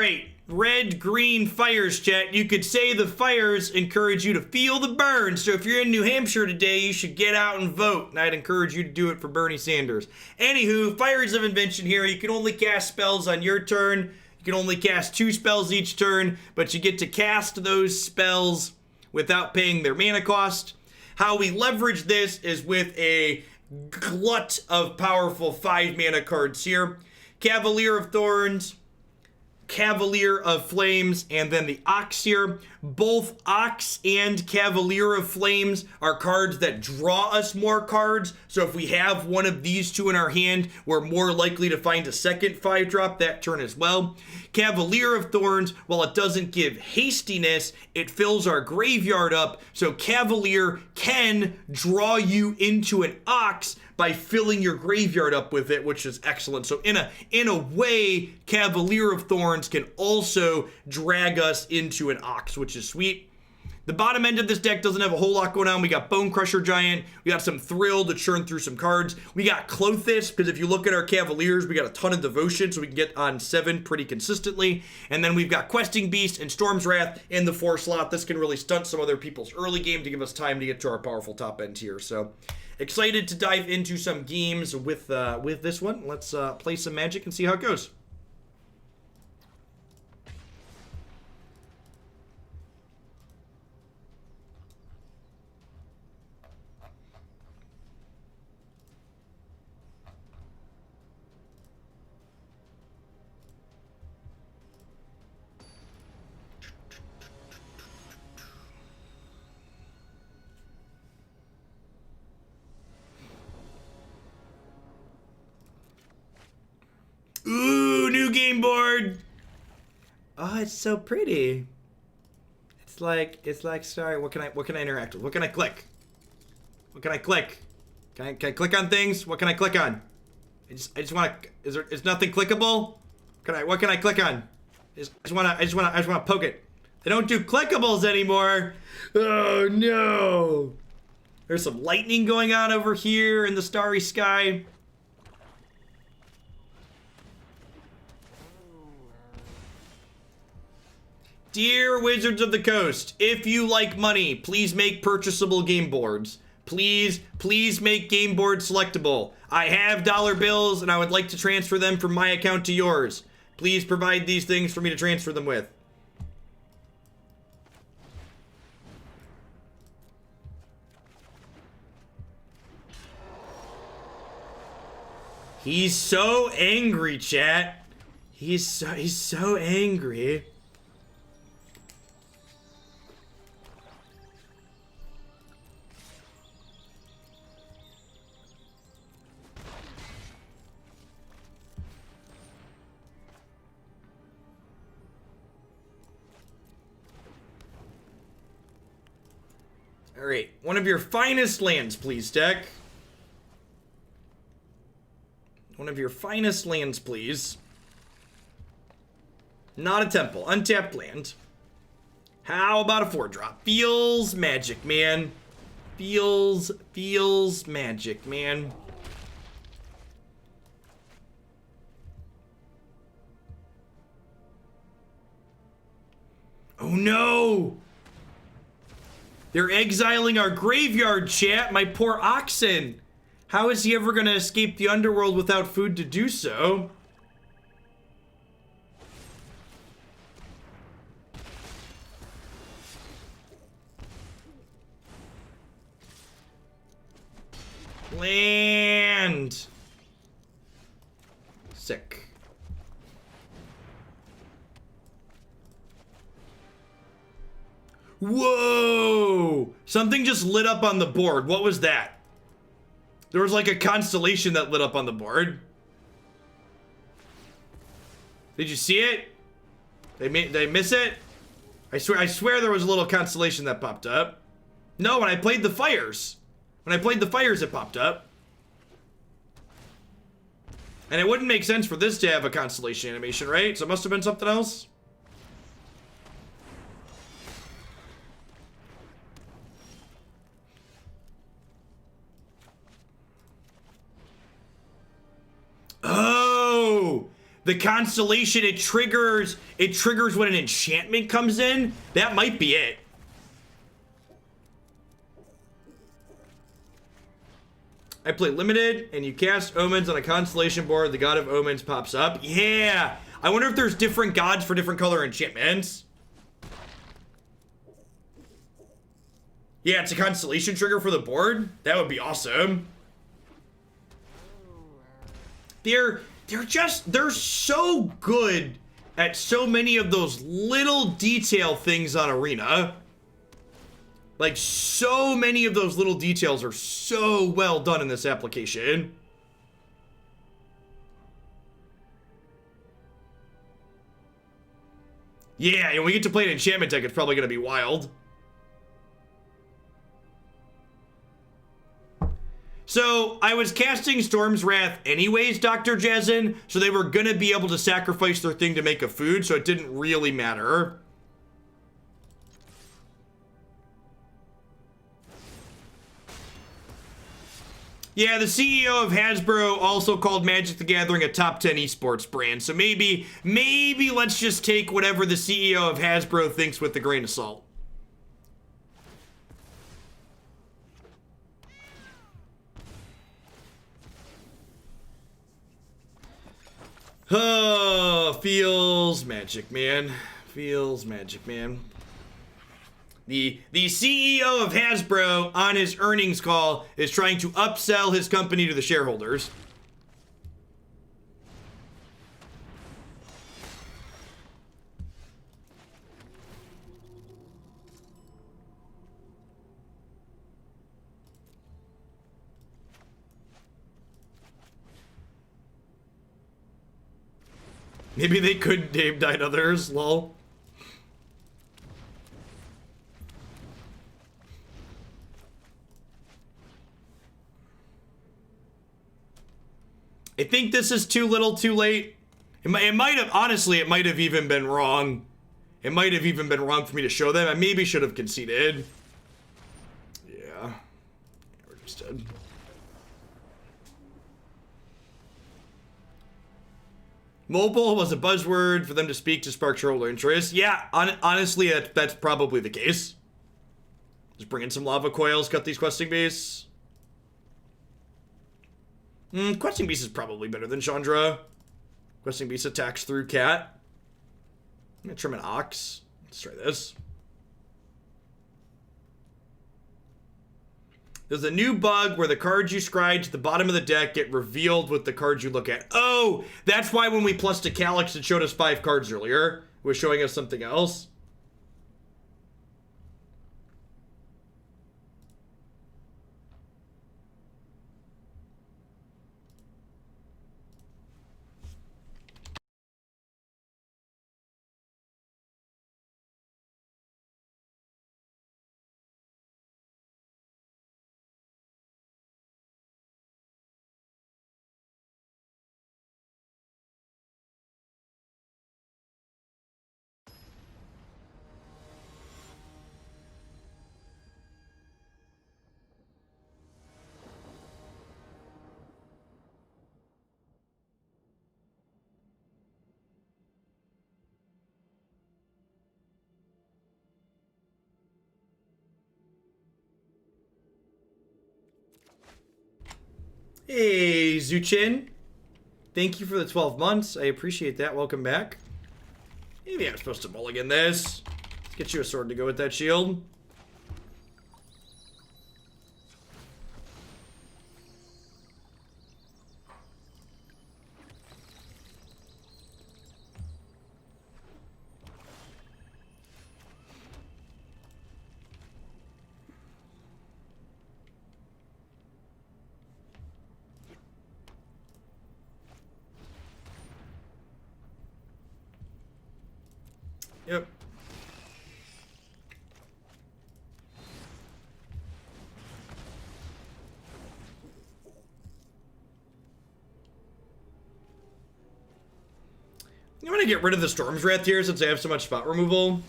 Great. Red, green fires, chat. You could say the fires encourage you to feel the burn. So if you're in New Hampshire today, you should get out and vote. And I'd encourage you to do it for Bernie Sanders. Anywho, Fires of Invention here. You can only cast spells on your turn. You can only cast 2 spells each turn, but you get to cast those spells without paying their mana cost. How we leverage this is with a glut of powerful 5 mana cards here. Cavalier of Thorns, Cavalier of Flames, and then the Ox here. Both Ox and Cavalier of Flames are cards that draw us more cards. So if we have one of these two in our hand, we're more likely to find a second 5-drop that turn as well. Cavalier of Thorns, while it doesn't give hastiness, it fills our graveyard up. So Cavalier can draw you into an Ox by filling your graveyard up with it, which is excellent. So in a way, Cavalier of Thorns can also drag us into an Ox, which is sweet. The bottom end of this deck doesn't have a whole lot going on. We got Bonecrusher Giant. We got some Thrill to churn through some cards. We got Klothys, because if you look at our Cavaliers, we got a ton of Devotion, so we can get on 7 pretty consistently. And then we've got Questing Beast and Storm's Wrath in the 4 slot. This can really stunt some other people's early game to give us time to get to our powerful top end here. So excited to dive into some games with this one. Let's play some Magic and see how it goes. Ooh, new game board. Oh, it's so pretty. It's like sorry, what can I interact with? What can I click? What can I click? Can I click on things? What can I click on? I just want to, is nothing clickable? What can I click on? I just want to poke it. They don't do clickables anymore. Oh no. There's some lightning going on over here in the starry sky. Dear Wizards of the Coast, if you like money, please make purchasable game boards. Please make game boards selectable. I have dollar bills and I would like to transfer them from my account to yours. Please provide these things for me to transfer them with. He's so angry, chat. He's so angry. All right, one of your finest lands, please, deck. One of your finest lands, please. Not a temple, untapped land. How about a 4-drop? Feels magic, man. Feels magic, man. Oh no! They're exiling our graveyard, chat. My poor oxen. How is he ever gonna escape the underworld without food to do so? Land. Sick. Whoa! Something just lit up on the board. What was that? There was like a constellation that lit up on the board. Did you see it? Did I miss it? I swear there was a little constellation that popped up. No, when I played the fires. When I played the fires, it popped up. And it wouldn't make sense for this to have a constellation animation, right? So it must have been something else. the constellation, it triggers when an enchantment comes in. That might be it. I play limited, and you cast omens on a constellation board. The god of omens pops up. Yeah. I wonder if there's different gods for different color enchantments. Yeah, it's a constellation trigger for the board. That would be awesome. They're so good at so many of those little detail things on Arena. Like, so many of those little details are so well done in this application. Yeah, and when we get to play an enchantment deck, it's probably going to be wild. So, I was casting Storm's Wrath anyways, Dr. Jazzin, so they were going to be able to sacrifice their thing to make a food, so it didn't really matter. Yeah, the CEO of Hasbro also called Magic the Gathering a top 10 esports brand, so maybe let's just take whatever the CEO of Hasbro thinks with a grain of salt. Oh, feels magic, man. Feels magic, man. The CEO of Hasbro on his earnings call is trying to upsell his company to the shareholders. Maybe they could name died others, lol. I think this is too little too late. It might have, honestly, it might have even been wrong. It might have even been wrong for me to show them. I maybe should have conceded. Yeah. We're just dead. Mobile was a buzzword for them to speak to spark shareholder interest. Yeah, honestly, that's probably the case. Just bring in some lava coils, cut these questing beasts. Questing Beast is probably better than Chandra. Questing Beast attacks through cat. I'm gonna trim an ox. Let's try this. There's a new bug where the cards you scry to the bottom of the deck get revealed with the cards you look at. Oh, that's why when we plussed to Calyx, it showed us 5 cards earlier. It was showing us something else. Hey, Zuchin. Thank you for the 12 months. I appreciate that. Welcome back. Maybe I'm supposed to mulligan this. Let's get you a sword to go with that shield. Yep. I'm gonna get rid of the Storm's Wrath here since I have so much spot removal.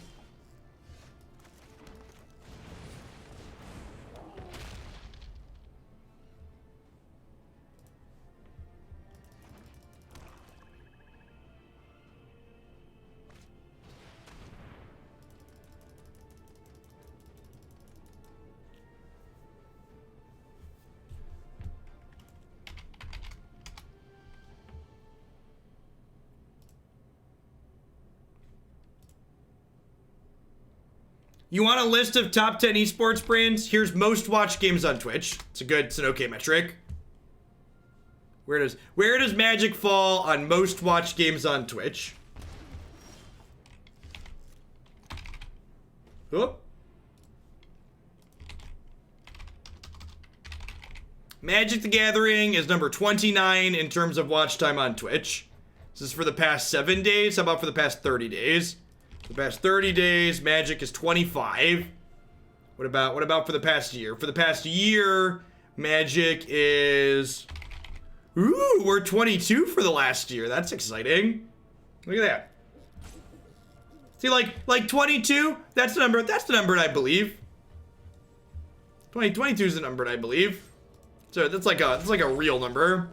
You want a list of top 10 esports brands? Here's most watched games on Twitch. It's an okay metric. Where does Magic fall on most watched games on Twitch? Oop. Magic the Gathering is number 29 in terms of watch time on Twitch. This is for the past 7 days. How about for the past 30 days? For the past 30 days, Magic is 25. What about for the past year? For the past year, Magic is... Ooh, we're 22 for the last year. That's exciting. Look at that. See, like 22, that's the number that I believe. 22 is the number that I believe. So that's like a real number.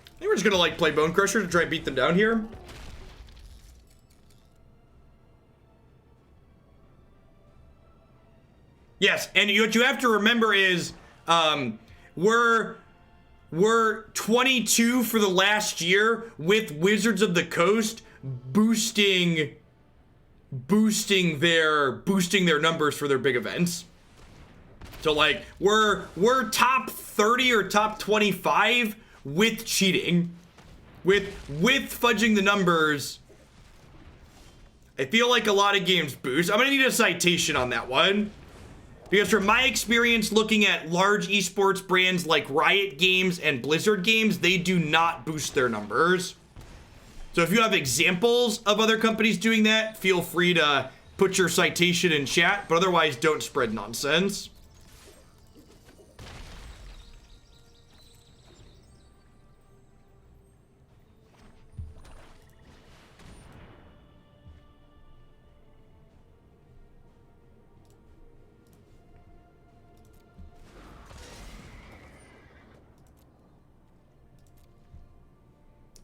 I think we're just gonna like play Bonecrusher to try and beat them down here. Yes, and what you have to remember is we're 22 for the last year with Wizards of the Coast boosting their numbers for their big events. So like we're top 30 or top 25 with cheating, with fudging the numbers. I feel like a lot of games boost. I'm gonna need a citation on that one, because from my experience looking at large esports brands like Riot Games and Blizzard Games, they do not boost their numbers. So if you have examples of other companies doing that, feel free to put your citation in chat, but otherwise don't spread nonsense.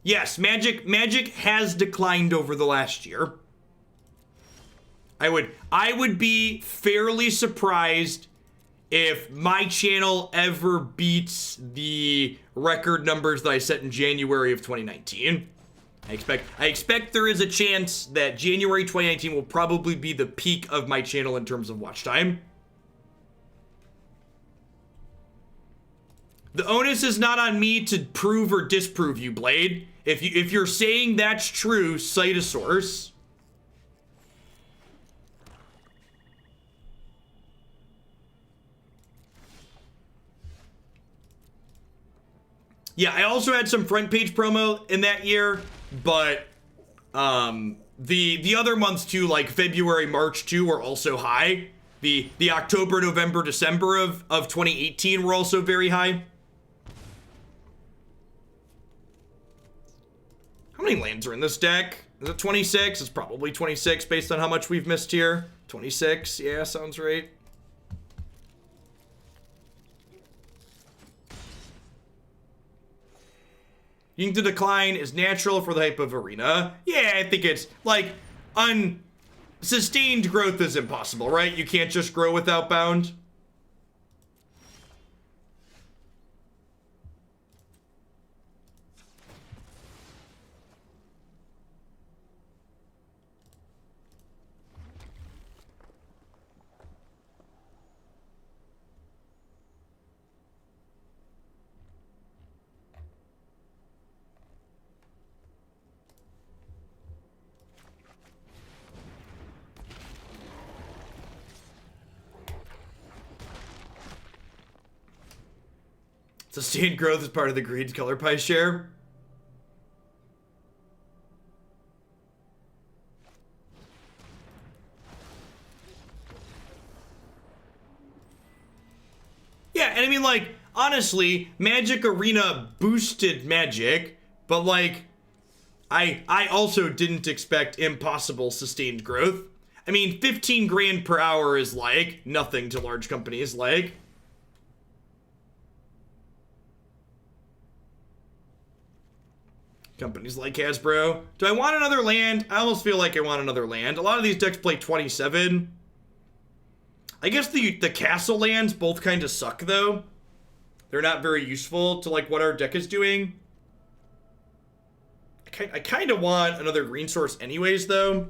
Yes, Magic has declined over the last year. I would be fairly surprised if my channel ever beats the record numbers that I set in January of 2019. I expect there is a chance that January 2019 will probably be the peak of my channel in terms of watch time. The onus is not on me to prove or disprove you, Blade. If you're saying that's true, cite a source. Yeah, I also had some front page promo in that year, but the other months too, like February, March too, were also high. The October, November, December of 2018 were also very high. How many lands are in this deck? Is it 26? It's probably 26 based on how much we've missed here. 26, yeah, sounds right. Ying to decline is natural for the type of arena. Yeah, I think it's like sustained growth is impossible, right? You can't just grow without bound. Sustained growth is part of the greed color pie share. Yeah, and I mean, like, honestly, Magic Arena boosted Magic, but like, I also didn't expect impossible sustained growth. I mean, 15 grand per hour is like nothing to large companies, like. Companies like Hasbro. Do I want another land? I almost feel like I want another land. A lot of these decks play 27. I guess the castle lands both kind of suck, though. They're not very useful to, like, what our deck is doing. I kind of want another green source anyways, though.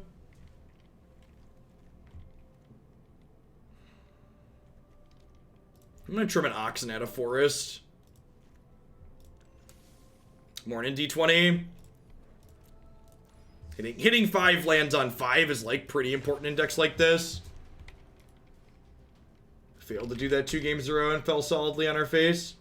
I'm gonna trim an oxen out of forest. Morning, D20. Hitting 5 lands on 5 is like pretty important in decks like this. Failed to do that 2 games in a row and fell solidly on our face.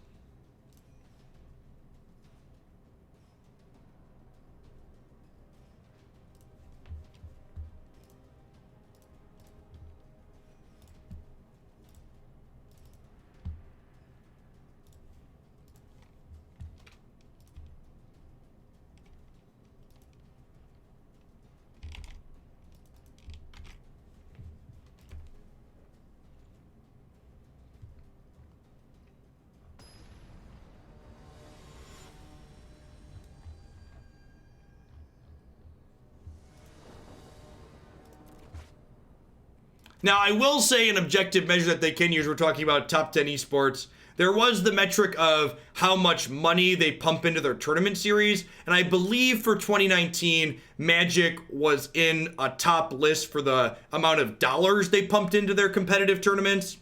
Now, I will say an objective measure that they can use, we're talking about top 10 esports, there was the metric of how much money they pump into their tournament series, and I believe for 2019, Magic was in a top list for the amount of dollars they pumped into their competitive tournaments.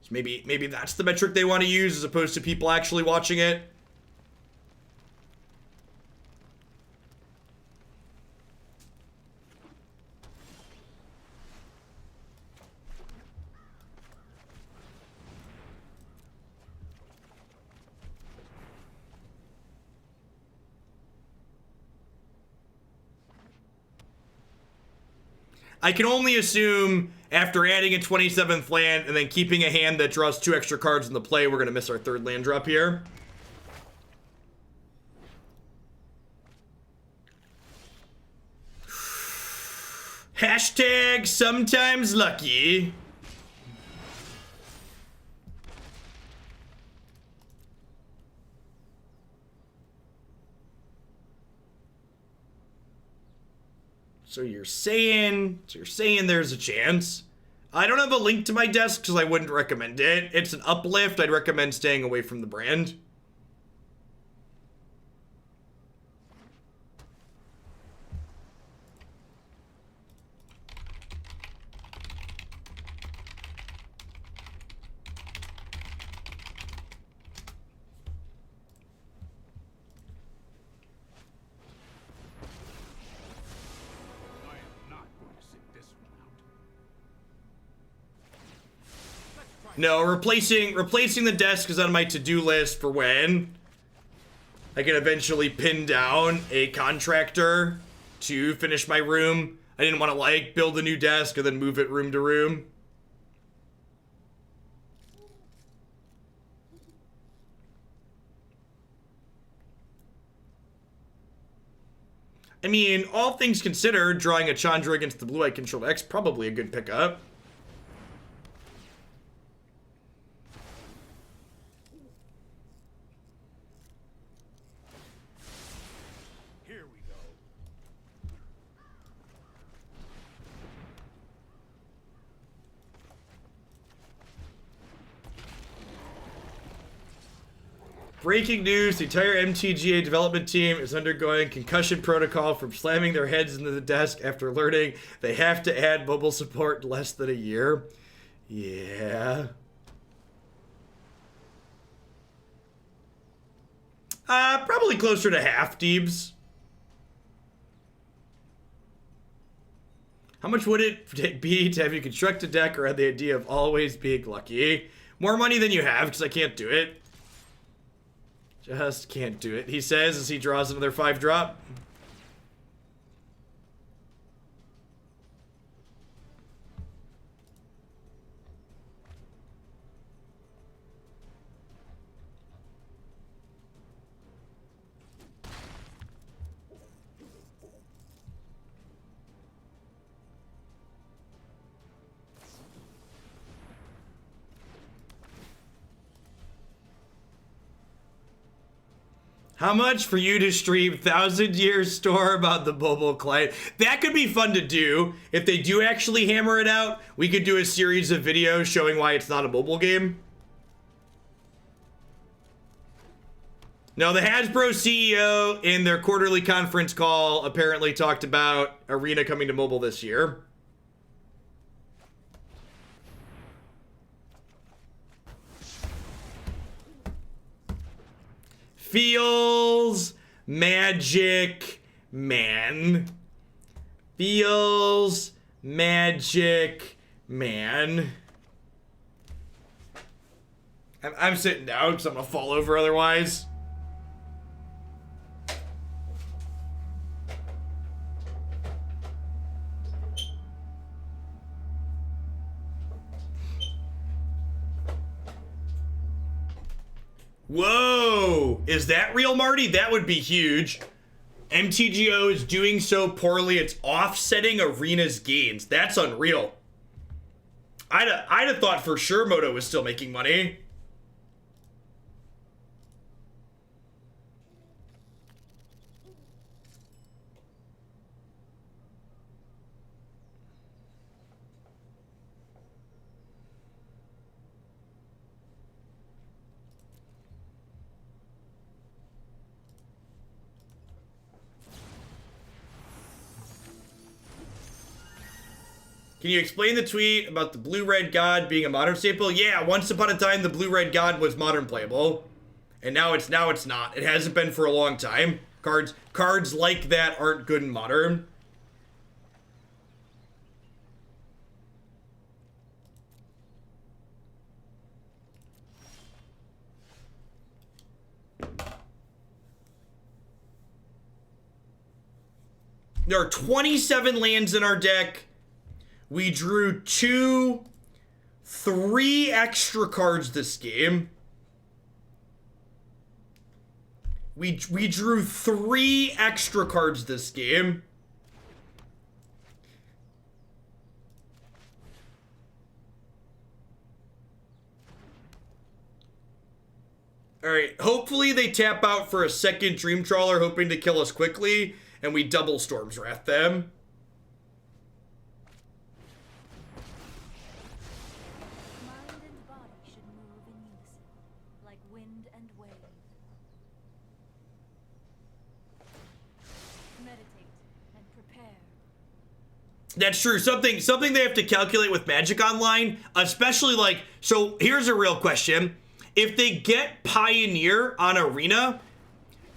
So maybe that's the metric they want to use as opposed to people actually watching it. I can only assume after adding a 27th land and then keeping a hand that draws 2 extra cards in the play, we're going to miss our 3rd land drop here. Hashtag sometimes lucky. So you're saying there's a chance. I don't have a link to my desk because I wouldn't recommend it. It's an uplift. I'd recommend staying away from the brand. No, replacing the desk is on my to-do list for when I can eventually pin down a contractor to finish my room. I didn't want to like build a new desk and then move it room to room. I mean, all things considered, drawing a Chandra against the blue-eye controlled X probably a good pickup. Breaking news, the entire MTGA development team is undergoing concussion protocol from slamming their heads into the desk after learning they have to add mobile support in less than a year. Yeah. Probably closer to half, Deebs. How much would it be to have you construct a deck or have the idea of always being lucky? More money than you have, because I can't do it. Just can't do it, he says as he draws another 5-drop. How much for you to stream 1,000-year storm on the mobile client? That could be fun to do. If they do actually hammer it out, we could do a series of videos showing why it's not a mobile game. No, the Hasbro CEO in their quarterly conference call apparently talked about Arena coming to mobile this year. Feels magic, man. Feels magic, man. I'm sitting down because I'm gonna fall over otherwise. Whoa! Is that real, Marty? That would be huge. MTGO is doing so poorly, it's offsetting Arena's gains. That's unreal. I'd have thought for sure Moto was still making money. Can you explain the tweet about the blue-red god being a modern staple? Yeah, once upon a time the blue-red god was modern playable. And now it's not. It hasn't been for a long time. Cards like that aren't good in modern. There are 27 lands in our deck. We drew 3 extra cards this game. We drew 3 extra cards this game. Alright, hopefully they tap out for a second Dream Trawler hoping to kill us quickly, and we double Storm's Wrath them. That's true. Something they have to calculate with Magic Online, especially like, so here's a real question. If they get Pioneer on Arena,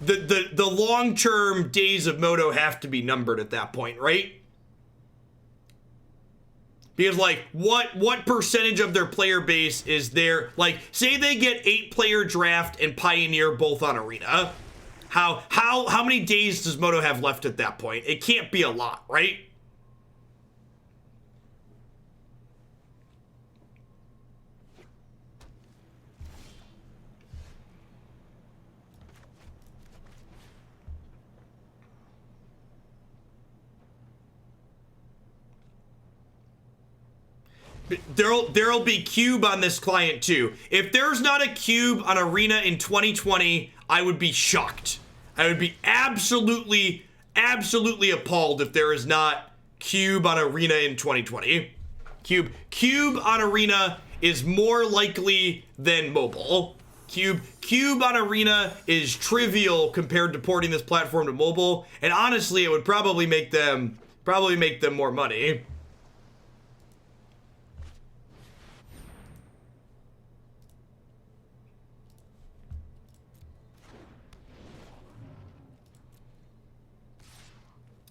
the long-term days of Moto have to be numbered at that point, right? Because like, what percentage of their player base is there? Like, say they get 8-player draft and Pioneer both on Arena. How many days does Moto have left at that point? It can't be a lot, right? There'll be cube on this client too. If there's not a cube on Arena in 2020, I would be shocked. I would be absolutely appalled if there is not cube on Arena in 2020. Cube on Arena is more likely than mobile. Cube on Arena is trivial compared to porting this platform to mobile, and honestly, it would probably make them more money.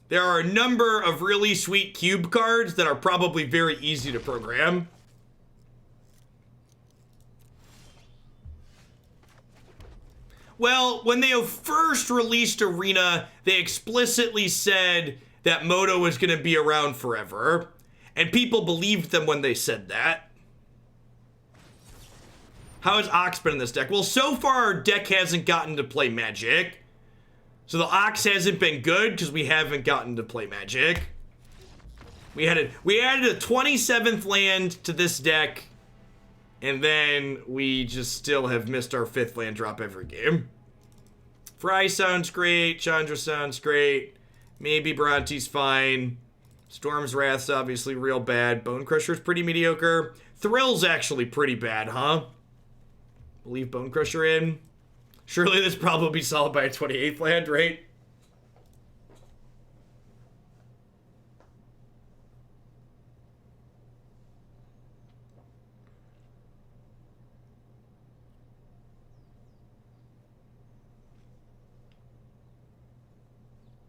There are a number of really sweet cube cards that are probably very easy to program. Well, when they first released Arena, they explicitly said that Moto was going to be around forever. And people believed them when they said that. How has Ox been in this deck? Well, so far our deck hasn't gotten to play Magic. So the Ox hasn't been good because we haven't gotten to play Magic. We added a 27th land to this deck, and then we just still have missed our 5th land drop every game. Fry sounds great. Chandra sounds great. Maybe Bronte's fine. Storm's Wrath's obviously real bad. Bonecrusher's pretty mediocre. Thrill's actually pretty bad, huh? We'll leave Bonecrusher in. Surely this probably be solved by a 28th land, right?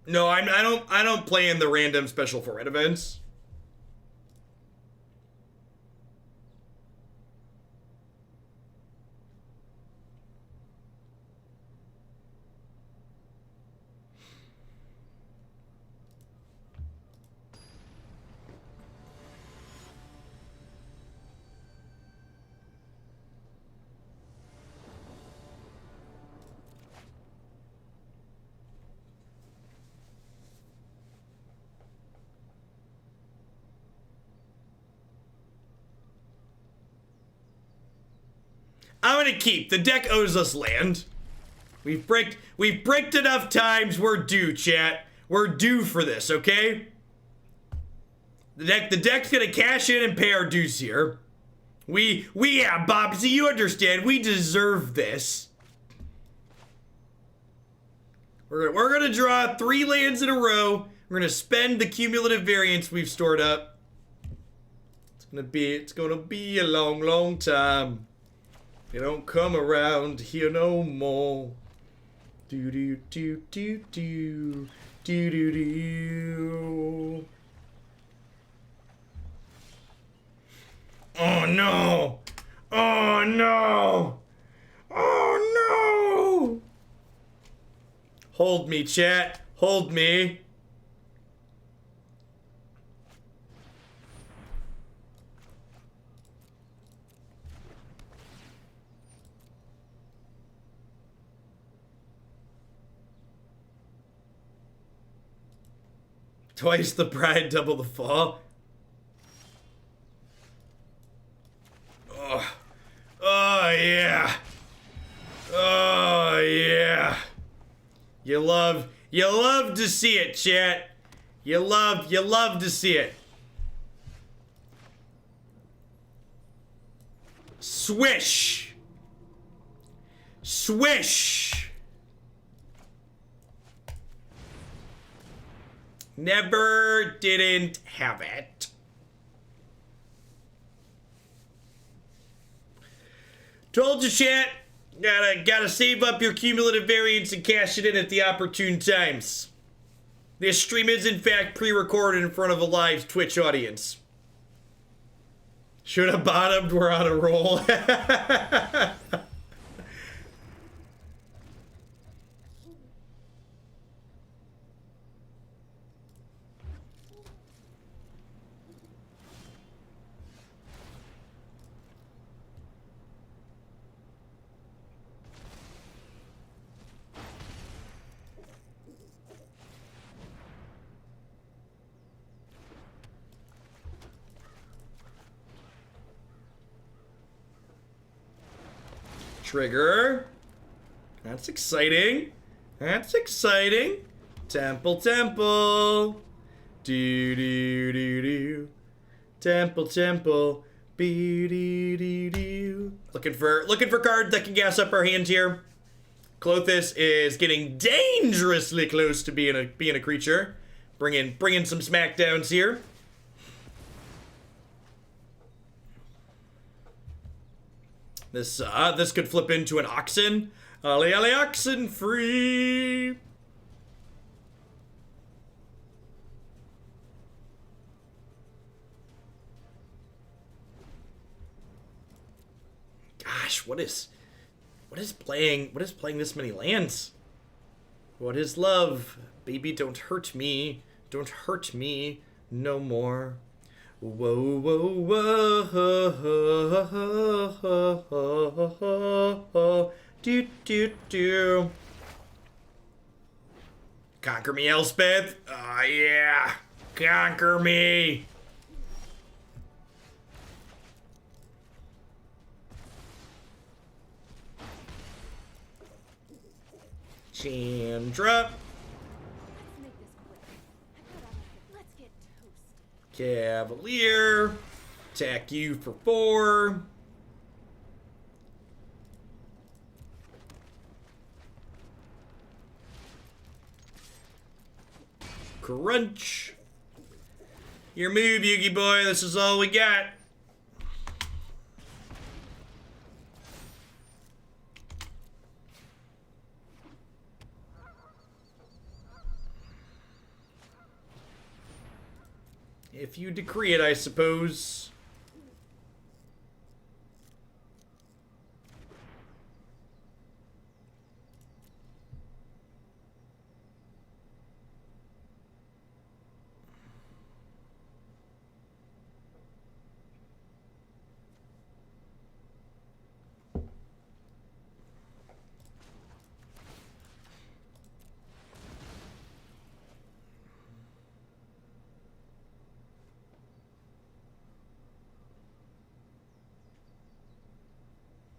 No, I don't play in the random special format events. I'm gonna keep. The deck owes us land. We've bricked enough times. We're due, chat. We're due for this, okay? The deck's gonna cash in and pay our dues here. Yeah, Bobsy, you understand. We deserve this. We're gonna draw 3 lands in a row. We're gonna spend the cumulative variance we've stored up. It's gonna be a long, long time. They don't come around here no more. Do do do do do do do do. Oh no! Oh no! Oh no! Hold me, chat. Hold me. Twice the pride, double the fall. Oh, oh yeah. Oh yeah. You love to see it, chat. You love to see it. Swish. Swish. Never didn't have it. Told you, chat. Gotta save up your cumulative variance and cash it in at the opportune times. This stream is in fact pre-recorded in front of a live Twitch audience. Should have bottomed. We're on a roll. Trigger. That's exciting. That's exciting. Temple, temple. Do do do do. Temple, temple. Be do do do. Looking for cards that can gas up our hand here. Klothys is getting dangerously close to being a creature. Bringing some smackdowns here. This could flip into an oxen. Ollie, ollie, oxen free. Gosh, what is playing this many lands? What is love? Baby, don't hurt me. Don't hurt me no more. Whoa, whoa, whoa. Do, do, do. Conquer me, Elspeth. Oh, yeah. Conquer me. Chandra. Cavalier. Attack you for 4. Crunch. Your move, Yugi boy. This is all we got. If you decree it, I suppose.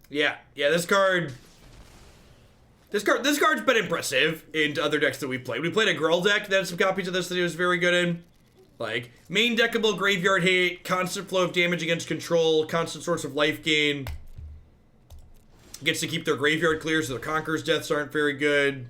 Yeah, this card's been impressive in other decks that we played. We played a Girl deck that had some copies of this that it was very good in. Like, main deckable graveyard hate, constant flow of damage against control, constant source of life gain. Gets to keep their graveyard clear so the Conqueror's Deaths aren't very good.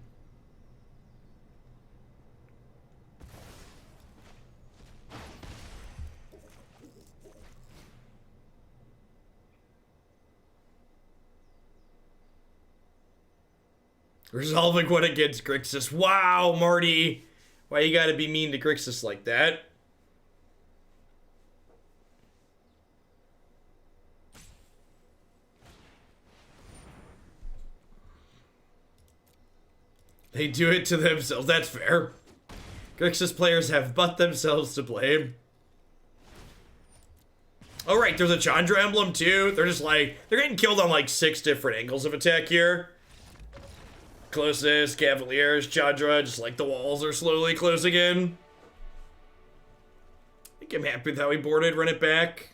Resolving one against Grixis. Wow, Marty. Why you gotta be mean to Grixis like that? They do it to themselves. That's fair. Grixis players have but themselves to blame. Oh, right. There's a Chandra emblem, too. They're just like... They're getting killed on, like, 6 different angles of attack here. Klothys, Cavaliers, Chandra, just like the walls are slowly closing in. I think I'm happy with how he boarded, run it back.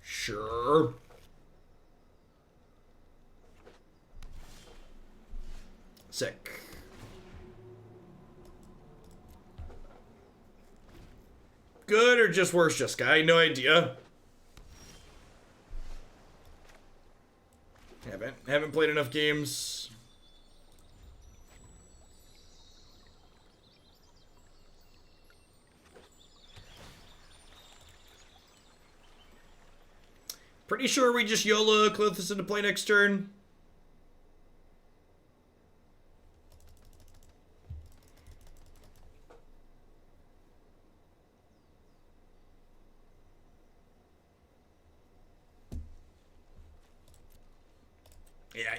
Sure. Sick. Good or just worse, just guy? No idea. Haven't played enough games. Pretty sure we just YOLO Klothys into play next turn.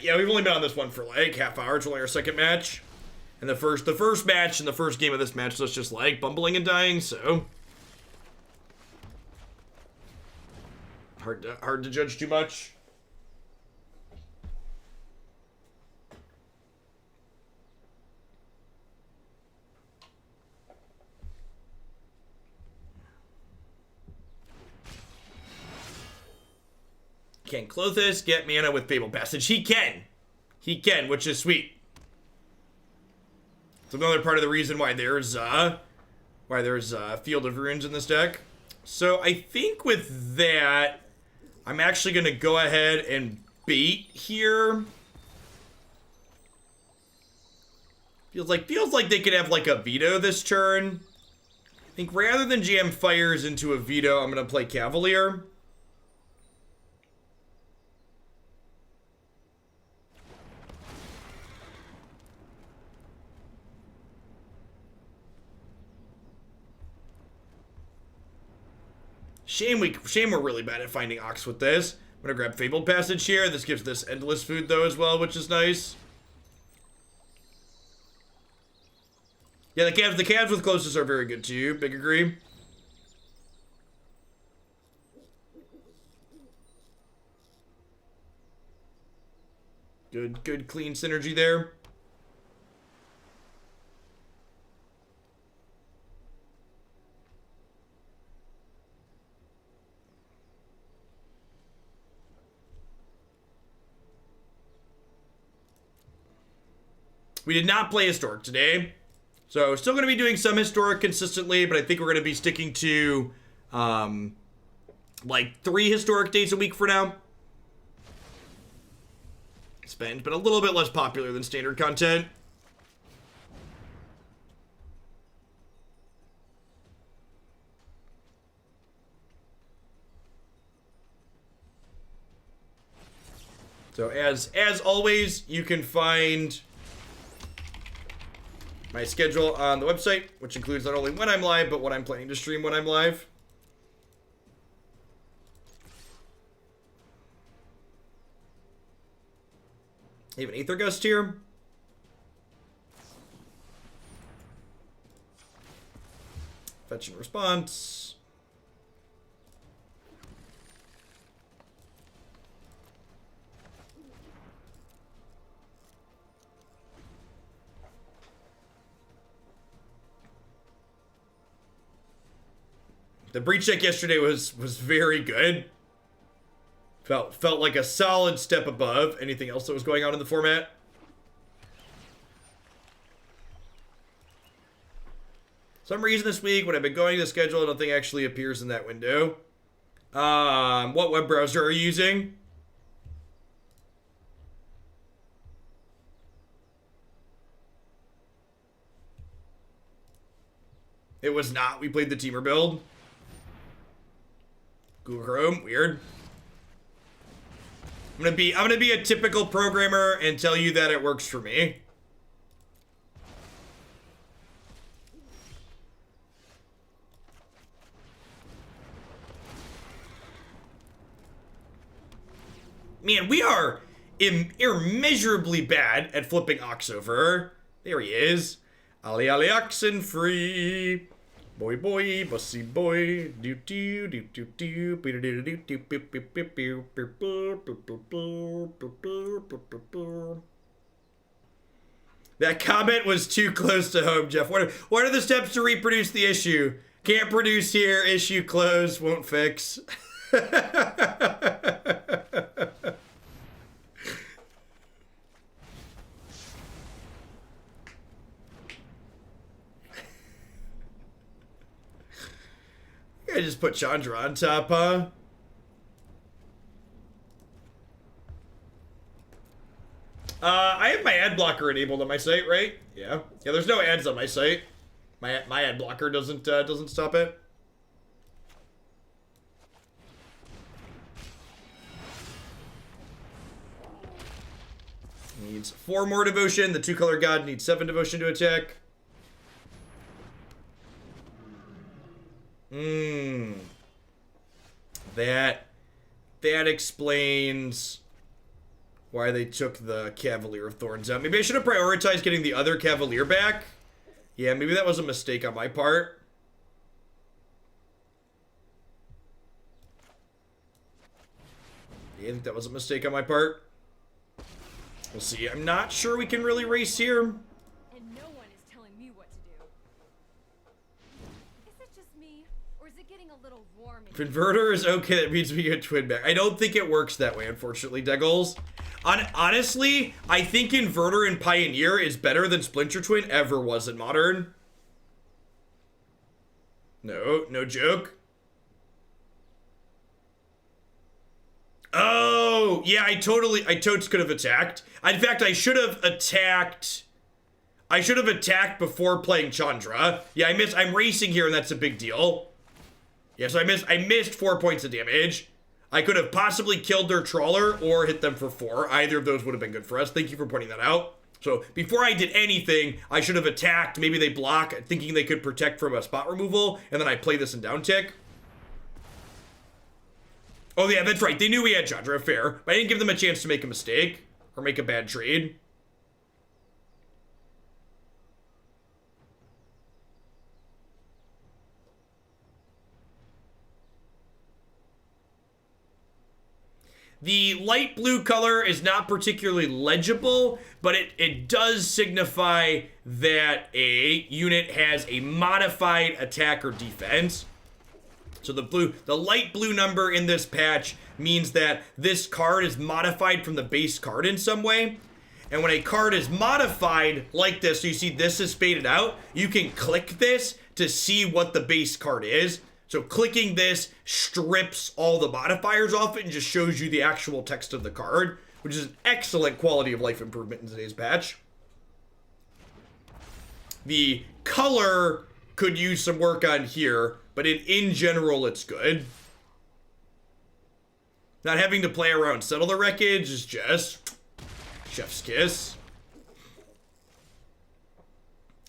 Yeah, we've only been on this one for like half hour. It's only our second match. And the first match and the first game of this match was just like bumbling and dying, so hard to judge too much. Can Klothys get mana with Fabled Passage? He can, which is sweet. It's another part of the reason why there's Field of Runes in this deck. So I think with that, I'm actually going to go ahead and bait here. Feels like they could have like a veto this turn. I think rather than jam Fires into a veto, I'm going to play Cavalier. Shame we're really bad at finding Ox with this. I'm gonna grab Fabled Passage here. This gives this endless food though as well, which is nice. Yeah, the Cavs with Klothys are very good too. Big agree. Good clean synergy there. We did not play Historic today, So still going to be doing some historic consistently, but I think we're going to be sticking to like 3 historic days a week for now. Spend, but a little bit less popular than standard content. So as always, you can find my schedule on the website, which includes not only when I'm live, but what I'm planning to stream when I'm live. I have an Aether Gust here. Fetch and response. The breach deck yesterday was very good. Felt like a solid step above anything else that was going on in the format. Some reason this week, when I've been going to the schedule, nothing actually appears in that window. What web browser are you using? It was not. We played the teamer build. Google Chrome, weird. I'm gonna be a typical programmer and tell you that it works for me. Man, we are immeasurably bad at flipping Ox over. There he is. Ali Ali oxen free. Boy boy, bussy boy, do do do do do do do do. That comment was too close to home, Jeff. What are the steps to reproduce the issue? Can't produce here, issue closed, won't fix. I just put Chandra on top, huh? I have my ad blocker enabled on my site, right? Yeah. Yeah, there's no ads on my site. My ad blocker doesn't stop it. Needs 4 more devotion. The 2-color god needs 7 devotion to attack. That explains why they took the Cavalier of Thorns out. Maybe I should have prioritized getting the other Cavalier back. Yeah, maybe that was a mistake on my part. Yeah, I think that was a mistake on my part. We'll see. I'm not sure we can really race here. If inverter is okay, that means we get twin back. I don't think it works that way, unfortunately, Deggles. Honestly, I think inverter in Pioneer is better than Splinter Twin ever was in Modern. No joke. Oh, yeah, I totes could have attacked. In fact, I should have attacked before playing Chandra. Yeah, I'm racing here, and that's a big deal. Yeah, so I missed 4 points of damage. I could have possibly killed their trawler or hit them for 4. Either of those would have been good for us. Thank you for pointing that out. So before I did anything, I should have attacked. Maybe they block, thinking they could protect from a spot removal, and then I play this in down tick. Oh yeah, that's right. They knew we had Chandra, fair. But I didn't give them a chance to make a mistake or make a bad trade. The light blue color is not particularly legible, but it does signify that a unit has a modified attack or defense. So the light blue number in this patch means that this card is modified from the base card in some way. And when a card is modified like this, so you see this is faded out, you can click this to see what the base card is. So clicking this strips all the modifiers off it and just shows you the actual text of the card, which is an excellent quality of life improvement in today's patch. The color could use some work on here, but in general, it's good. Not having to play around Settle the Wreckage is just chef's kiss.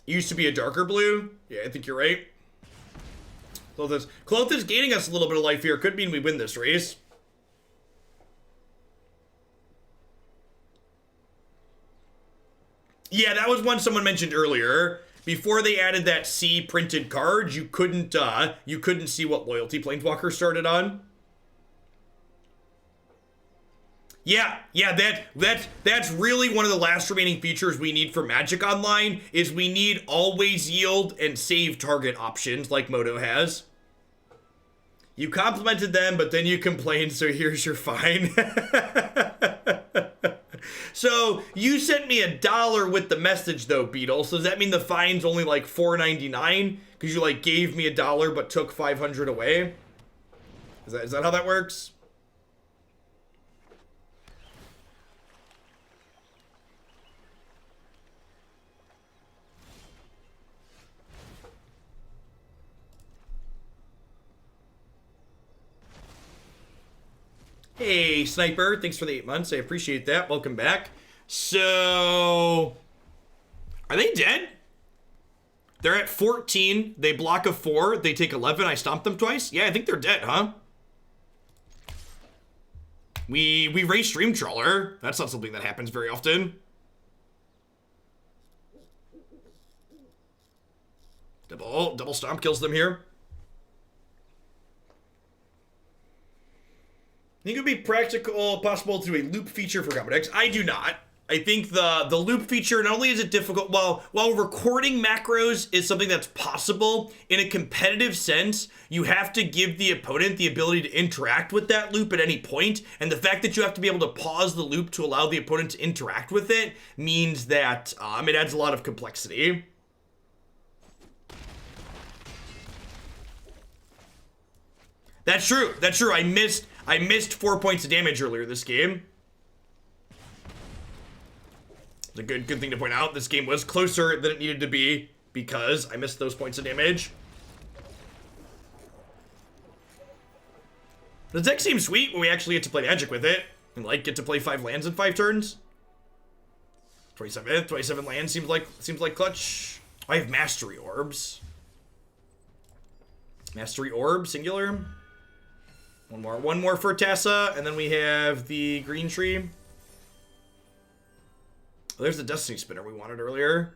It used to be a darker blue. Yeah, I think you're right. Klothys gaining us a little bit of life here. Could mean we win this race. Yeah, that was one someone mentioned earlier. Before they added that C printed card, you couldn't see what loyalty Planeswalker started on. Yeah, that's really one of the last remaining features we need for Magic Online, is we need always yield and save target options like Moto has. You complimented them, but then you complained, so here's your fine. So you sent me $1 with the message though, Beetle. So does that mean the fine's only like $4.99 because you like gave me $1 but took 500 away? Is that how that works? Hey, Sniper, thanks for the 8 months. I appreciate that. Welcome back. So, are they dead? They're at 14. They block a 4. They take 11. I stomped them twice. Yeah, I think they're dead, huh? We race Stream Trawler. That's not something that happens very often. Double stomp kills them here. Think it would be possible to do a loop feature for combo decks? I do not. I think the loop feature, not only is it difficult, while recording macros is something that's possible, in a competitive sense, you have to give the opponent the ability to interact with that loop at any point, and the fact that you have to be able to pause the loop to allow the opponent to interact with it means that it adds a lot of complexity. That's true. I missed 4 points of damage earlier this game. It's a good thing to point out. This game was closer than it needed to be because I missed those points of damage. The deck seems sweet when we actually get to play Magic with it and like get to play 5 lands in 5 turns. 27 lands seems like clutch. I have Mastery Orbs. Mastery Orb, singular. One more for Tessa, and then we have the green tree. Oh, there's the Destiny Spinner we wanted earlier.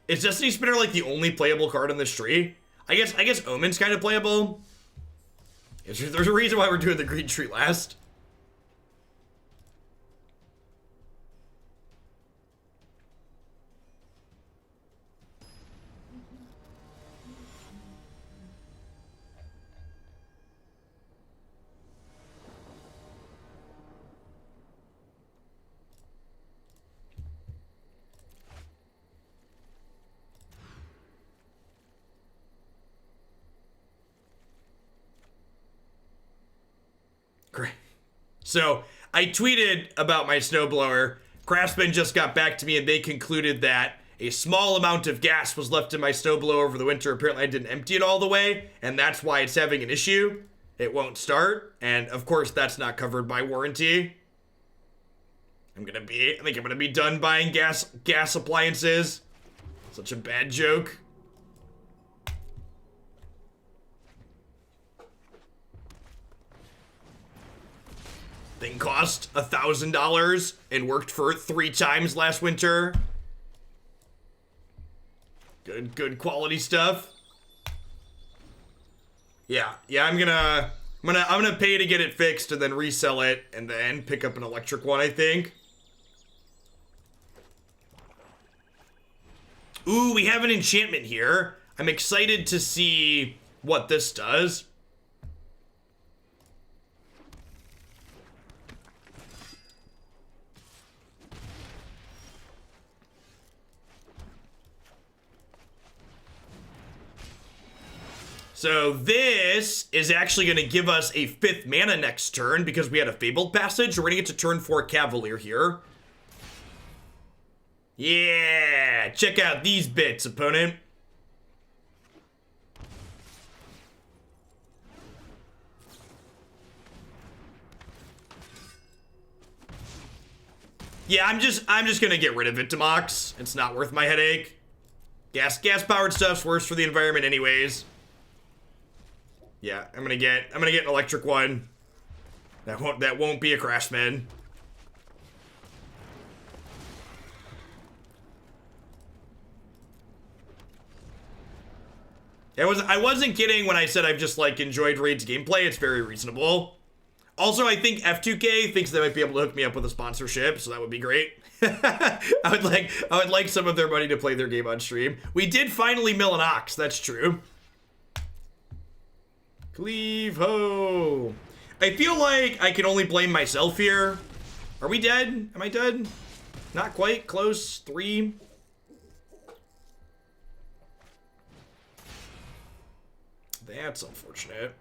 Is Destiny Spinner like the only playable card on this tree? I guess Omen's kind of playable. There's a reason why we're doing the green tree last. Great. So I tweeted about my snowblower. Craftsman just got back to me and they concluded that a small amount of gas was left in my snowblower over the winter. Apparently I didn't empty it all the way, and that's why it's having an issue. It won't start, and of course that's not covered by warranty. I think I'm gonna be done buying gas appliances. Such a bad joke. Thing cost $1,000 and worked for 3 times last winter. Good quality stuff. Yeah, I'm gonna pay to get it fixed and then resell it and then pick up an electric one, I think. Ooh, we have an enchantment here. I'm excited to see what this does. So this is actually going to give us a 5th mana next turn because we had a Fabled Passage. We're going to get to turn 4 Cavalier here. Yeah, check out these bits, opponent. Yeah, I'm just gonna get rid of it to Mox. It's not worth my headache. Gas-powered stuff's worse for the environment anyways. Yeah, I'm gonna get an electric one. That won't be a Craftsman. I wasn't kidding when I said I've just like enjoyed Raid's gameplay. It's very reasonable. Also, I think F2K thinks they might be able to hook me up with a sponsorship, so that would be great. I would like some of their money to play their game on stream. We did finally mill an Ox, that's true. Cleave ho. I feel like I can only blame myself here. Are we dead? Am I dead? Not quite. Close. 3. That's unfortunate.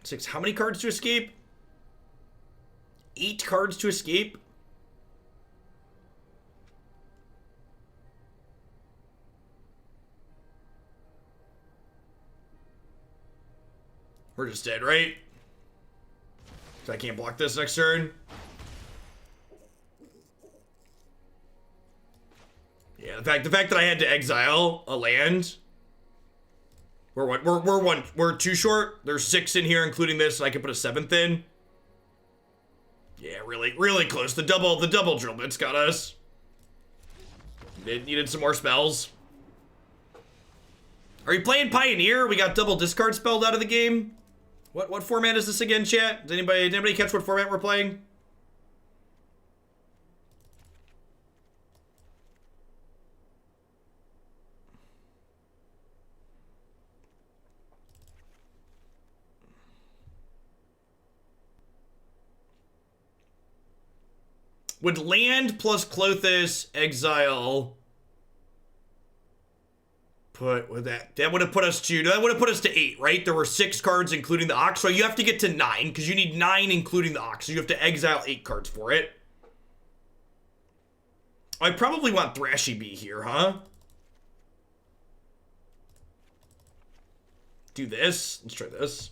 6. How many cards to escape? 8 cards to escape? We're just dead, right? So I can't block this next turn. Yeah, the fact that I had to exile a land. We're 2 short. There's 6 in here, including this, and I can put a 7th in. Yeah, really close. The double drill bits got us. Needed some more spells. Are you playing Pioneer? We got double discard spelled out of the game. What format is this again, chat? Did anybody catch what format we're playing? Would land plus Klothys exile that would have put us to 8, right? There were 6 cards including the Ox, so you have to get to 9 because you need 9 including the Ox, so you have to exile 8 cards for it. I probably want Thrashy Bee here, huh? Do this. Let's try this.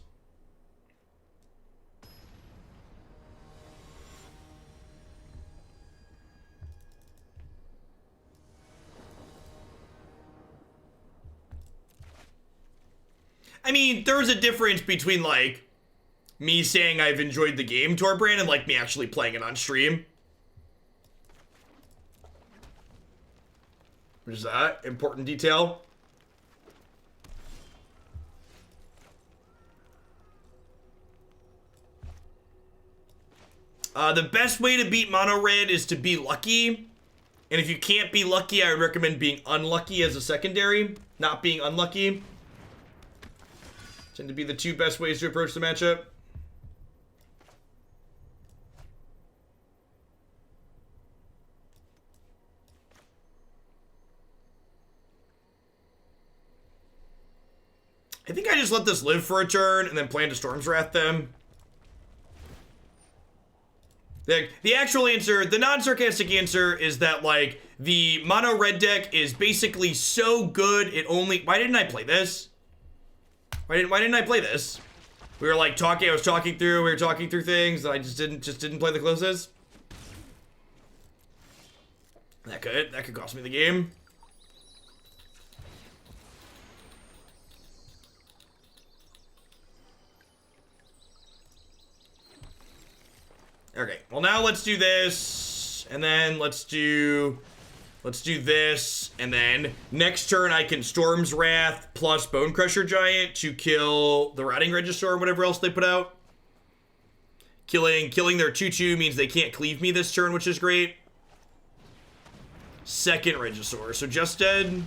I mean, there's a difference between, like, me saying I've enjoyed the game, Torbrand, and, like, me actually playing it on stream. What is that? Important detail. The best way to beat mono red is to be lucky. And if you can't be lucky, I would recommend being unlucky as a secondary. Not being unlucky. Tend to be the 2 best ways to approach the matchup. I think I just let this live for a turn and then plan to Storm's Wrath them. The actual answer, the non-sarcastic answer is that, like, the mono red deck is basically so good it only... Why didn't I play this? Why didn't I play this? We were like talking, we were talking through things, and I just didn't play the closest. That could cost me the game. Okay, well now let's do this, and then let's do this, and then next turn I can Storm's Wrath plus Bonecrusher Giant to kill the Rotting Regisaur or whatever else they put out. Killing their 2/2 means they can't cleave me this turn, which is great. Second Regisaur, so just dead.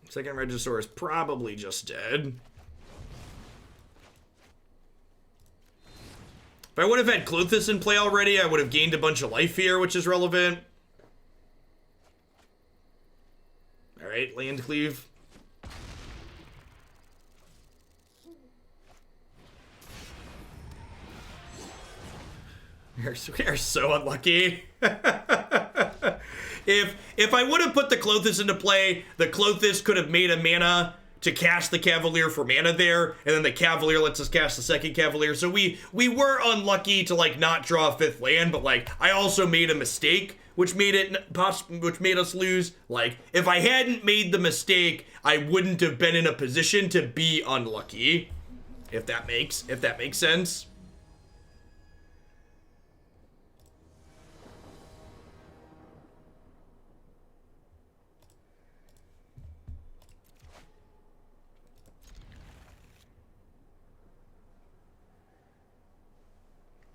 Second Regisaur is probably just dead. If I I would have had Klothys in play already, I would have gained a bunch of life here, which is relevant. Alright, land cleave. We are so unlucky. If I would have put the Klothys into play, the Klothys could have made a mana to cast the Cavalier for mana there, and then the Cavalier lets us cast the second Cavalier. So we were unlucky to like not draw a fifth land, but like I also made a mistake, which made us lose. Like if I hadn't made the mistake, I wouldn't have been in a position to be unlucky. If that makes sense.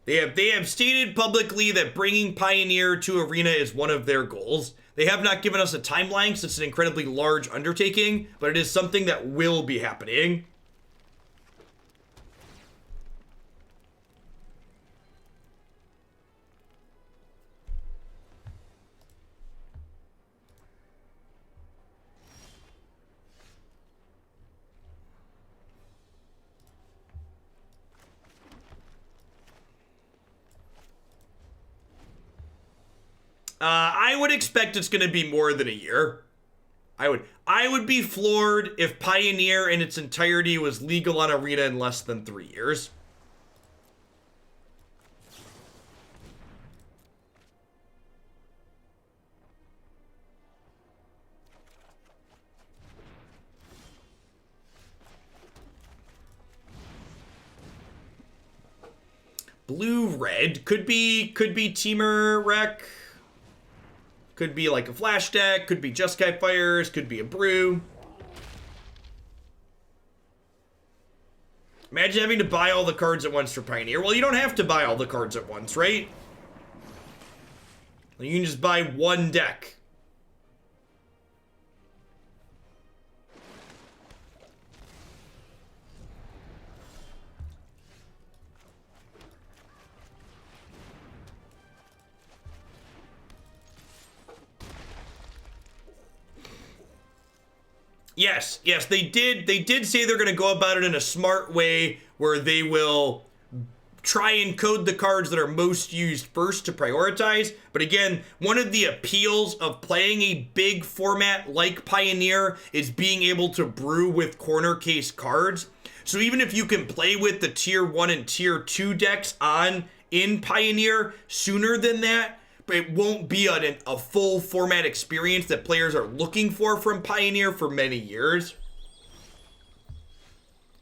They have stated publicly that bringing Pioneer to Arena is one of their goals. They have not given us a timeline since it's an incredibly large undertaking, but it is something that will be happening. I would expect it's going to be more than a year. I would be floored if Pioneer in its entirety was legal on Arena in less than 3 years. Blue-red could be Teamer Wreck. Could be like a flash deck, could be Jeskai Fires, could be a brew. Imagine having to buy all the cards at once for Pioneer. Well, you don't have to buy all the cards at once, right? You can just buy one deck. Yes, they did say they're going to go about it in a smart way where they will try and code the cards that are most used first to prioritize. But again, one of the appeals of playing a big format like Pioneer is being able to brew with corner case cards. So even if you can play with the tier 1 and tier 2 decks in Pioneer sooner than that, it won't be a full format experience that players are looking for from Pioneer for many years.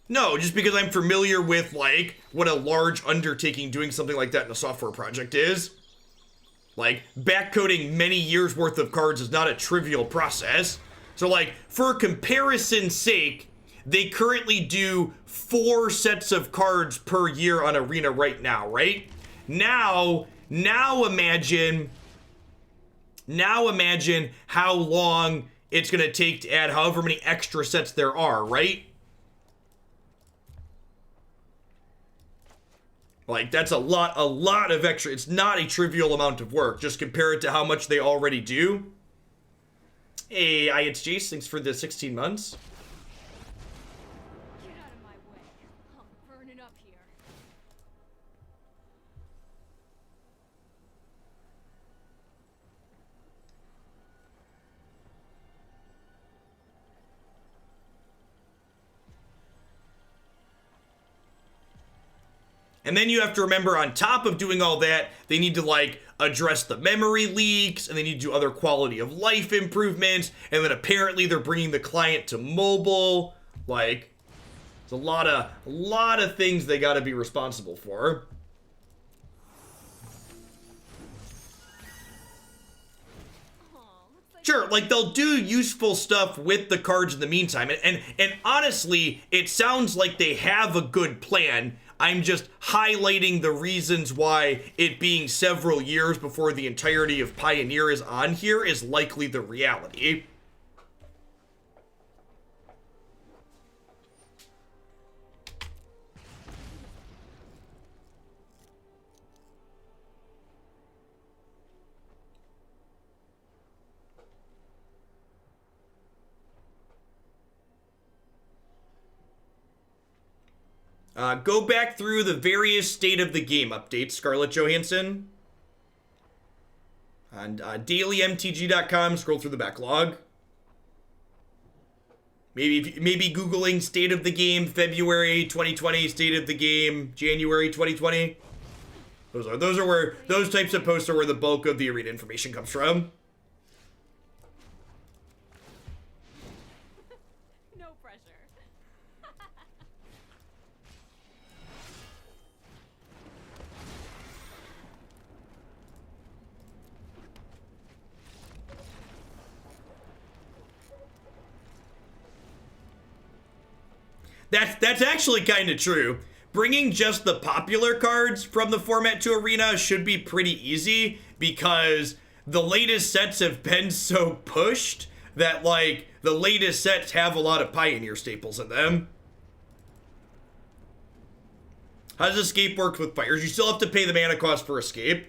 No, just because I'm familiar with, like, what a large undertaking doing something like that in a software project is. Like, backcoding many years worth of cards is not a trivial process. So, like, for comparison's sake, they currently do 4 sets of cards per year on Arena right now, right? Now imagine how long it's going to take to add however many extra sets there are, right? Like, that's a lot of extra. It's not a trivial amount of work. Just compare it to how much they already do. Hey, it's Jace. Thanks for the 16 months. Get out of my way. I'm burning up here. And then you have to remember, on top of doing all that, they need to, like, address the memory leaks, and they need to do other quality of life improvements, and then apparently they're bringing the client to mobile. Like, it's a lot of things they got to be responsible for. Sure, like, they'll do useful stuff with the cards in the meantime, and honestly, it sounds like they have a good plan. I'm just highlighting the reasons why it being several years before the entirety of Pioneer is on here is likely the reality. Go back through the various State of the Game updates, Scarlett Johansson. On dailymtg.com, scroll through the backlog. Maybe Googling State of the Game February 2020, State of the Game January 2020. Those are where those types of posts are where the bulk of the arena information comes from. No pressure. That's actually kind of true. Bringing just the popular cards from the format to Arena should be pretty easy because the latest sets have been so pushed that, like, the latest sets have a lot of Pioneer staples in them. How does Escape work with Fires? You still have to pay the mana cost for Escape.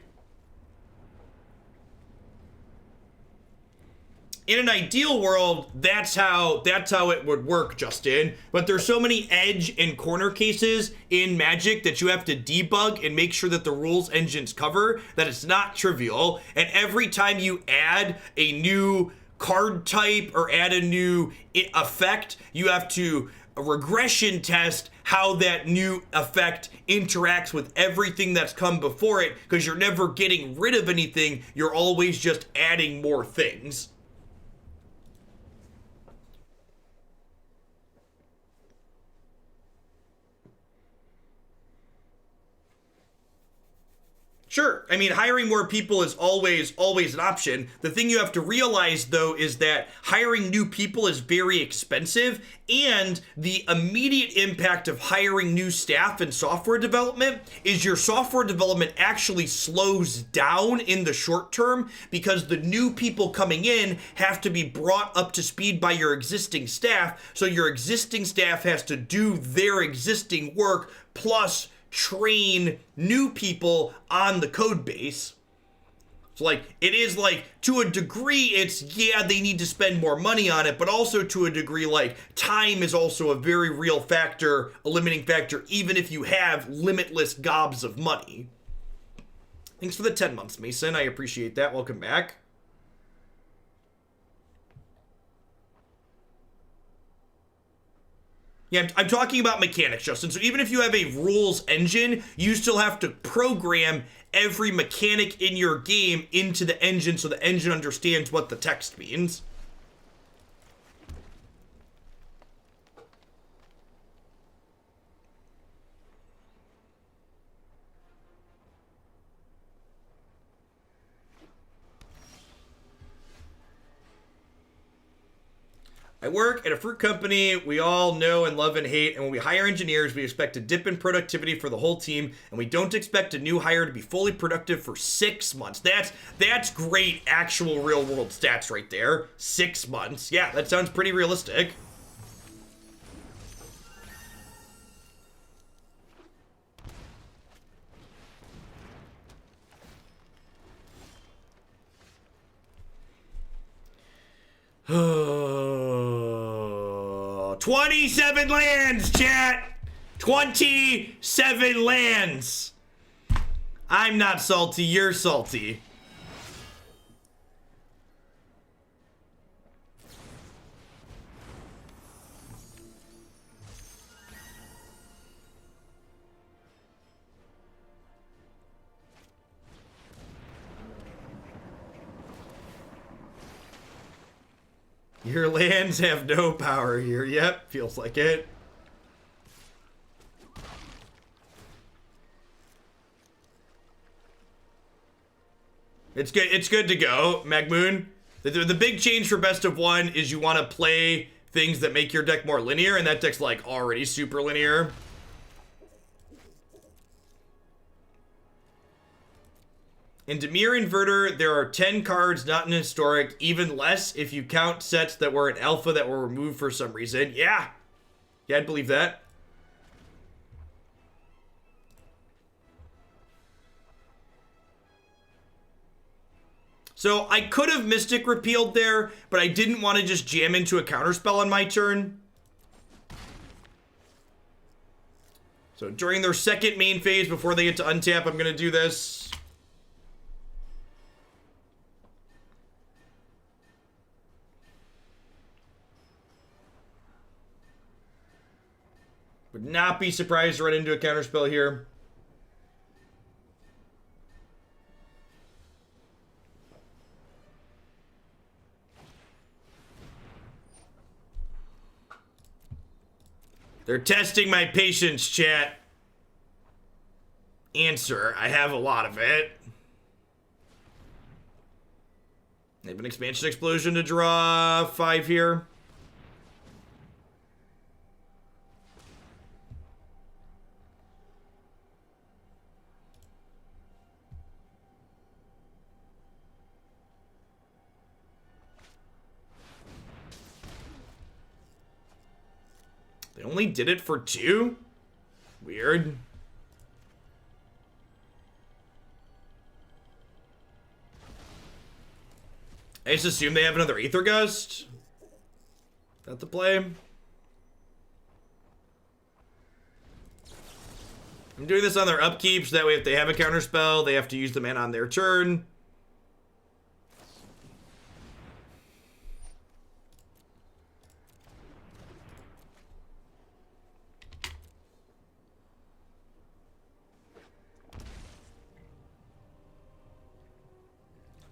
In an ideal world, that's how it would work, Justin. But there's so many edge and corner cases in Magic that you have to debug and make sure that the rules engines cover that it's not trivial. And every time you add a new card type or add a new effect, you have to regression test how that new effect interacts with everything that's come before it, because you're never getting rid of anything. You're always just adding more things. Sure. I mean, hiring more people is always an option. The thing you have to realize, though, is that hiring new people is very expensive, and the immediate impact of hiring new staff and software development is your software development actually slows down in the short term because the new people coming in have to be brought up to speed by your existing staff. So your existing staff has to do their existing work plus train new people on the code base. So, like, it is, like, to a degree, it's, yeah, they need to spend more money on it, but also to a degree, like, time is also a very real factor, a limiting factor, even if you have limitless gobs of money. Thanks for the 10 months, Mason. I appreciate that. Welcome back. Yeah, I'm talking about mechanics, Justin. So even if you have a rules engine, you still have to program every mechanic in your game into the engine so the engine understands what the text means. I work at a fruit company we all know and love and hate, and when we hire engineers, we expect a dip in productivity for the whole team, and we don't expect a new hire to be fully productive for 6 months. That's great actual real world stats right there. 6 months. Yeah, that sounds pretty realistic. Oh, 27 lands, chat! 27 lands! I'm not salty, you're salty. Your lands have no power here. Yep, feels like it. It's good. It's good to go, Magmoon. The big change for best of one is you want to play things that make your deck more linear, and that deck's like already super linear. In Dimir Inverter, there are 10 cards not in Historic, even less if you count sets that were in Alpha that were removed for some reason. Yeah, I'd believe that. So I could have Mystic Repealed there, but I didn't want to just jam into a counterspell on my turn. So during their second main phase, before they get to untap, I'm going to do this. Would not be surprised to run into a counterspell here. They're testing my patience, chat. Answer, I have a lot of it. They have an expansion explosion to draw 5 here. They only did it for 2? Weird. I just assume they have another Aether Gust. That the play. I'm doing this on their upkeep, so that way if they have a counterspell, they have to use the mana on their turn.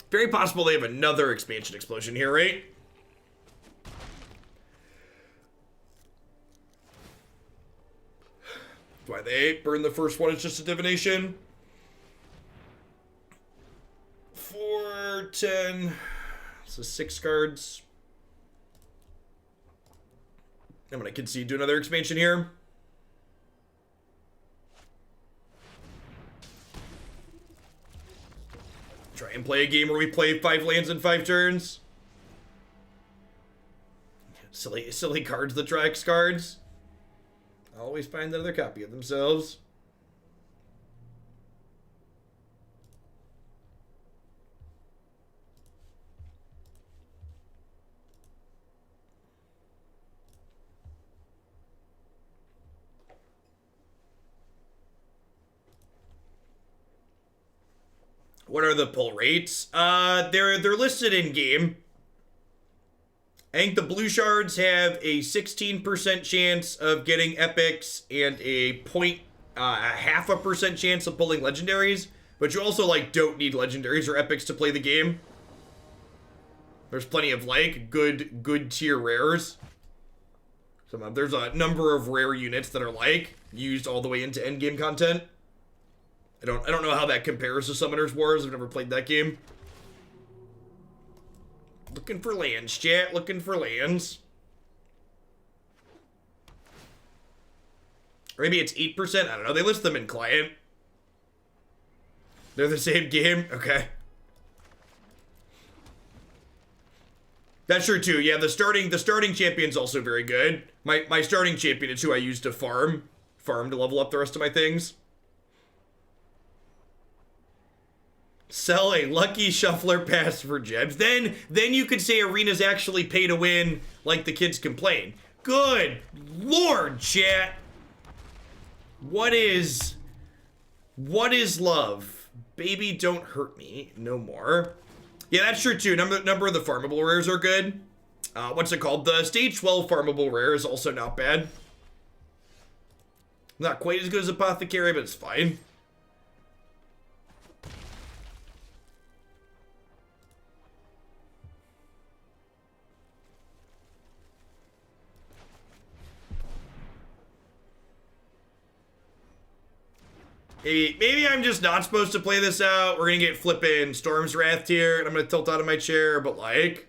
Very possible they have another expansion explosion here, right? Why they burn the first one, it's just a divination. 4, 10. So 6 cards. I'm gonna concede to another expansion here. Try and play a game where we play 5 lands in 5 turns. Silly cards, the Trix cards. Always find another copy of themselves. What are the pull rates? They're listed in game. I think the blue shards have a 16% chance of getting epics and a 0.5% chance of pulling legendaries, but you also like don't need legendaries or epics to play the game. There's plenty of like good tier rares. There's a number of rare units that are like used all the way into endgame content. I don't know how that compares to Summoner's Wars. I've never played that game. Looking for lands, chat. Looking for lands. Or maybe it's 8%. I don't know. They list them in client. They're the same game? Okay. That's true too. Yeah, the starting champion's also very good. My starting champion is who I use to farm to level up the rest of my things. Sell a lucky shuffler pass for gems. Then you could say arena's actually pay to win, like the kids complain. Good lord, chat. What is love? Baby, don't hurt me no more. Yeah, that's true too. Number of the farmable rares are good. What's it called? The stage 12 farmable rare is also not bad. Not quite as good as Apothecary, but it's fine. Maybe I'm just not supposed to play this out. We're gonna get flippin' Storm's Wrath here, and I'm gonna tilt out of my chair, but like,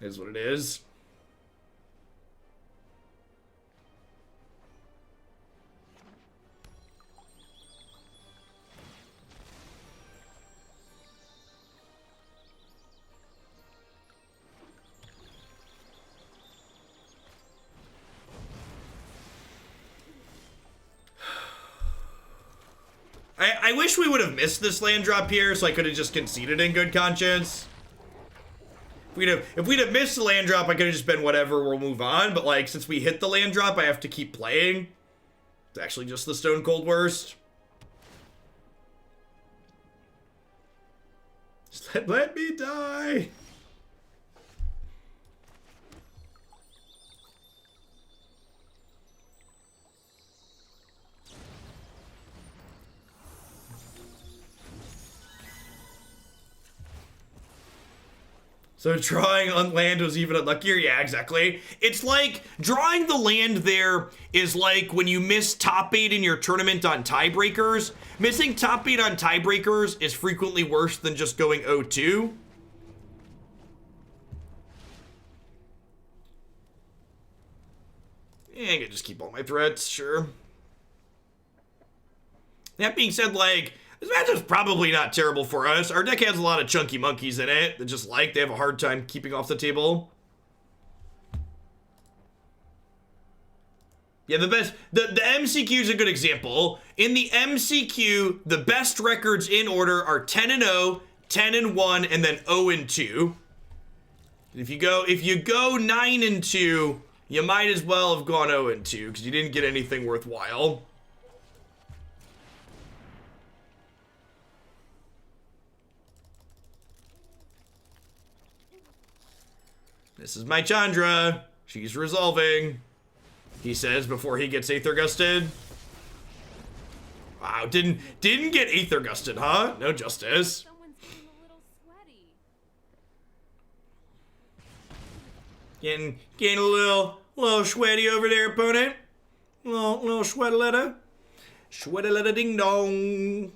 it is what it is. I wish we would have missed this land drop here, so I could have just conceded in good conscience. If we'd have missed the land drop, I could have just been whatever, we'll move on. But like, since we hit the land drop, I have to keep playing. It's actually just the stone cold worst. Just let me die. So drawing on land was even unluckier? Yeah, exactly. It's like, drawing the land there is like when you miss top 8 in your tournament on tiebreakers. Missing top 8 on tiebreakers is frequently worse than just going 0-2. Yeah, I can just keep all my threats, sure. That being said, like, this matchup's probably not terrible for us. Our deck has a lot of chunky monkeys in it that just they have a hard time keeping off the table. Yeah, the MCQ is a good example. In the MCQ, the best records in order are 10-0, 10-1, and then 0-2. If you go 9-2, you might as well have gone 0-2 because you didn't get anything worthwhile. This is my Chandra. She's resolving, he says before he gets Aether Gusted. Wow, didn't get Aether Gusted, huh? No justice. Someone's getting a little sweaty. Getting a little sweaty over there, opponent. Little sweataletta. Sweataletta ding dong.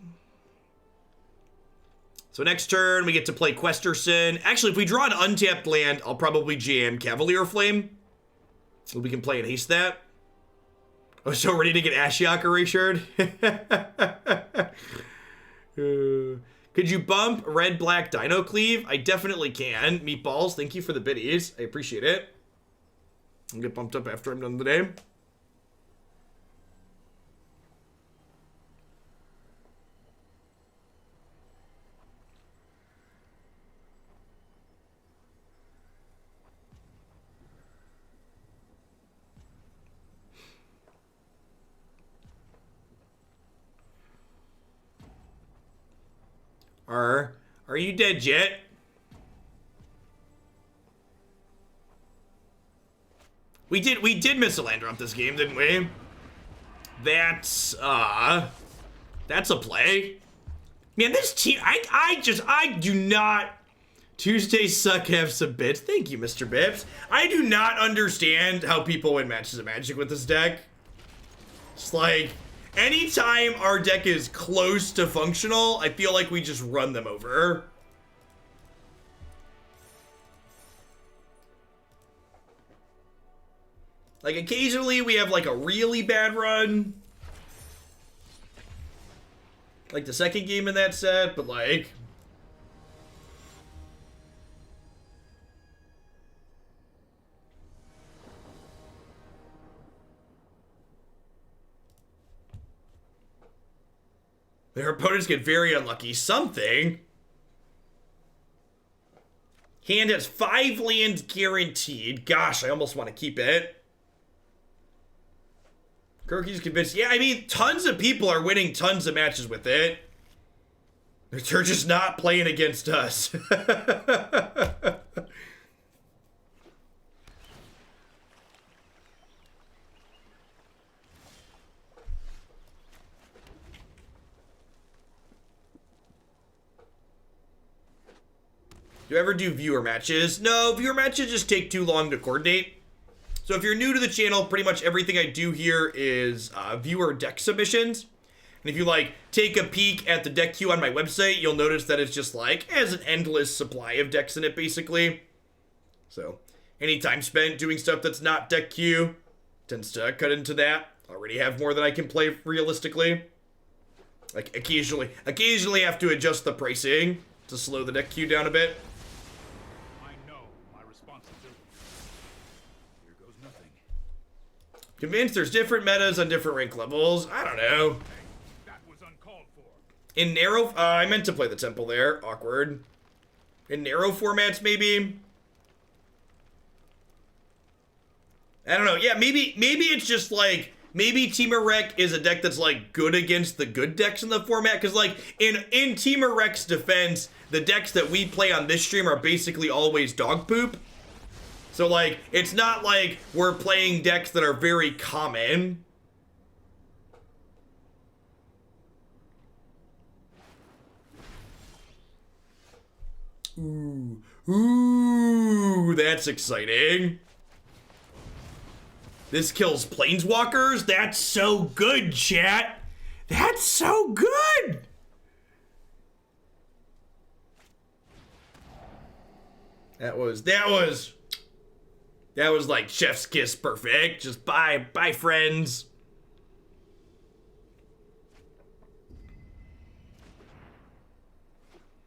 So next turn, we get to play Questerson. Actually, if we draw an untapped land, I'll probably jam Cavalier of Flame. So we can play and haste that. Oh, so ready to get Ashiok erasured? Could you bump red-black Dino Cleave? I definitely can. Meatballs, thank you for the biddies. I appreciate it. I'll get bumped up after I'm done today. Are you dead yet? We did miss a land drop this game, didn't we? That's a play. Man, this team, I do not. Tuesdays suck, have some bits. Thank you, Mr. Bips. I do not understand how people win matches of Magic with this deck. It's like, anytime our deck is close to functional, I feel like we just run them over. Like, occasionally we have, like, a really bad run. Like the second game in that set, but, like... their opponents get very unlucky. Something. Hand has 5 lands guaranteed. Gosh, I almost want to keep it. Kirky's convinced. Yeah, I mean, tons of people are winning tons of matches with it. They're just not playing against us. Do you ever do viewer matches? No, viewer matches just take too long to coordinate. So if you're new to the channel, pretty much everything I do here is viewer deck submissions. And if you like take a peek at the deck queue on my website, you'll notice that it's just like has an endless supply of decks in it basically. So any time spent doing stuff that's not deck queue tends to cut into that. I already have more than I can play realistically. Like occasionally have to adjust the pricing to slow the deck queue down a bit. Convinced there's different metas on different rank levels. I don't know. That was uncalled for. In narrow, I meant to play the temple there. Awkward. In narrow formats, maybe. I don't know. Yeah, maybe it's just like maybe Teamer Rec is a deck that's like good against the good decks in the format, because like in Teamer Rec's defense, the decks that we play on this stream are basically always dog poop. So like it's not like we're playing decks that are very common. Ooh, that's exciting. This kills planeswalkers? That's so good, chat. That's so good. That was like chef's kiss perfect. Just bye friends.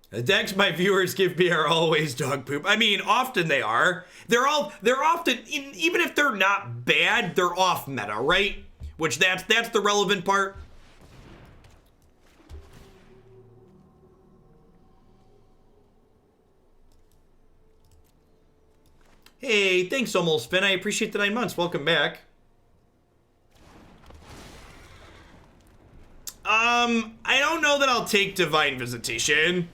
The decks my viewers give me are always dog poop. I mean, often they are. They're often, even if they're not bad, they're off meta, right? Which that's the relevant part. Hey, thanks almost, Finn. I appreciate the 9 months. Welcome back. I don't know that I'll take Divine Visitation.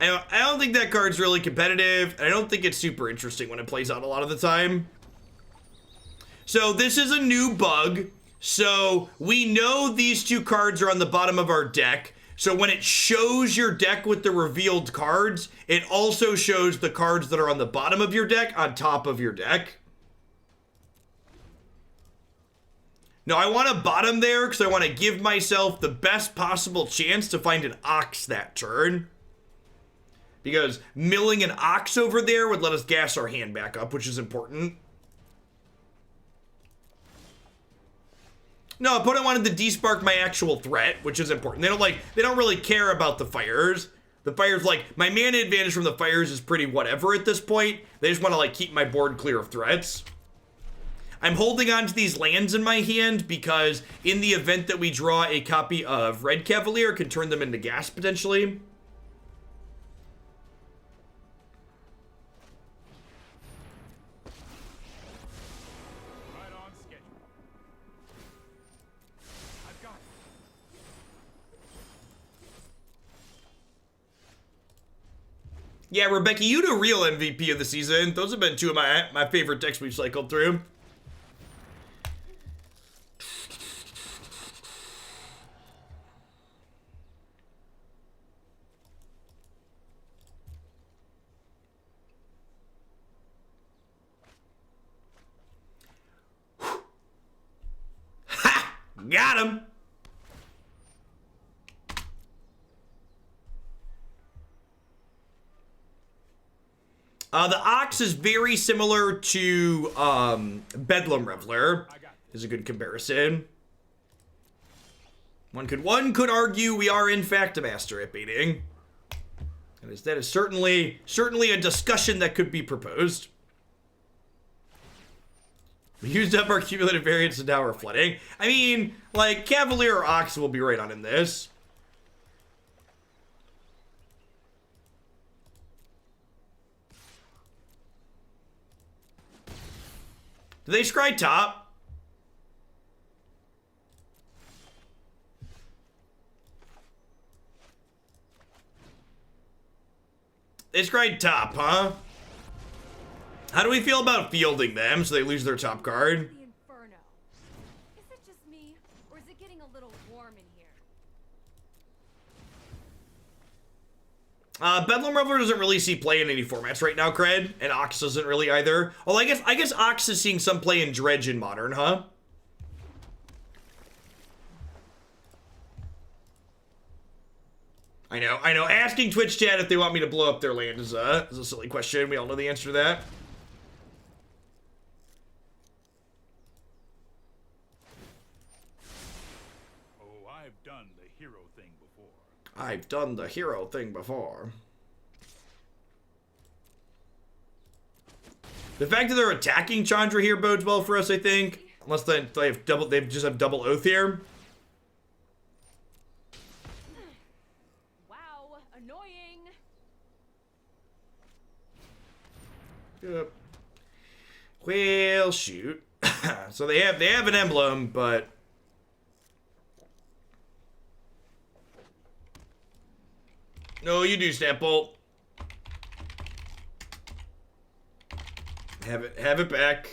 I don't think that card's really competitive. I don't think it's super interesting when it plays out a lot of the time. So this is a new bug. So we know these two cards are on the bottom of our deck. So when it shows your deck with the revealed cards, it also shows the cards that are on the bottom of your deck on top of your deck. Now I want to bottom there because I want to give myself the best possible chance to find an Ox that turn. Because milling an Ox over there would let us gas our hand back up, which is important. No, opponent wanted to despark my actual threat, which is important. They don't really care about the fires. The fires, like, my mana advantage from the fires is pretty whatever at this point. They just want to, like, keep my board clear of threats. I'm holding on to these lands in my hand because in the event that we draw a copy of Red Cavalier, can turn them into gas potentially. Yeah, Rebecca, you the real MVP of the season. Those have been two of my favorite decks we've cycled through. Ha! Got him! The Ox is very similar to Bedlam Reveler. Is a good comparison. One could argue we are in fact a master at baiting. That is certainly a discussion that could be proposed. We used up our cumulative variance and now we're flooding. I mean, like, Cavalier or Ox will be right on in this. Do they scry top? They scry top, huh? How do we feel about fielding them so they lose their top card? The Inferno. Is it just me, or is it getting a little warm in here? Bedlam Reveler doesn't really see play in any formats right now, Cred, and Ox doesn't really either. Well, I guess Ox is seeing some play in Dredge in Modern, huh? I know. Asking Twitch chat if they want me to blow up their land is a silly question. We all know the answer to that. Oh, I've done the hero thing before. I've done the hero thing before. The fact that they're attacking Chandra here bodes well for us, I think. Unless they just have double oath here. Wow, annoying. Yep. Well, shoot. So they have an emblem, but no, you do, Snapple. Have it back.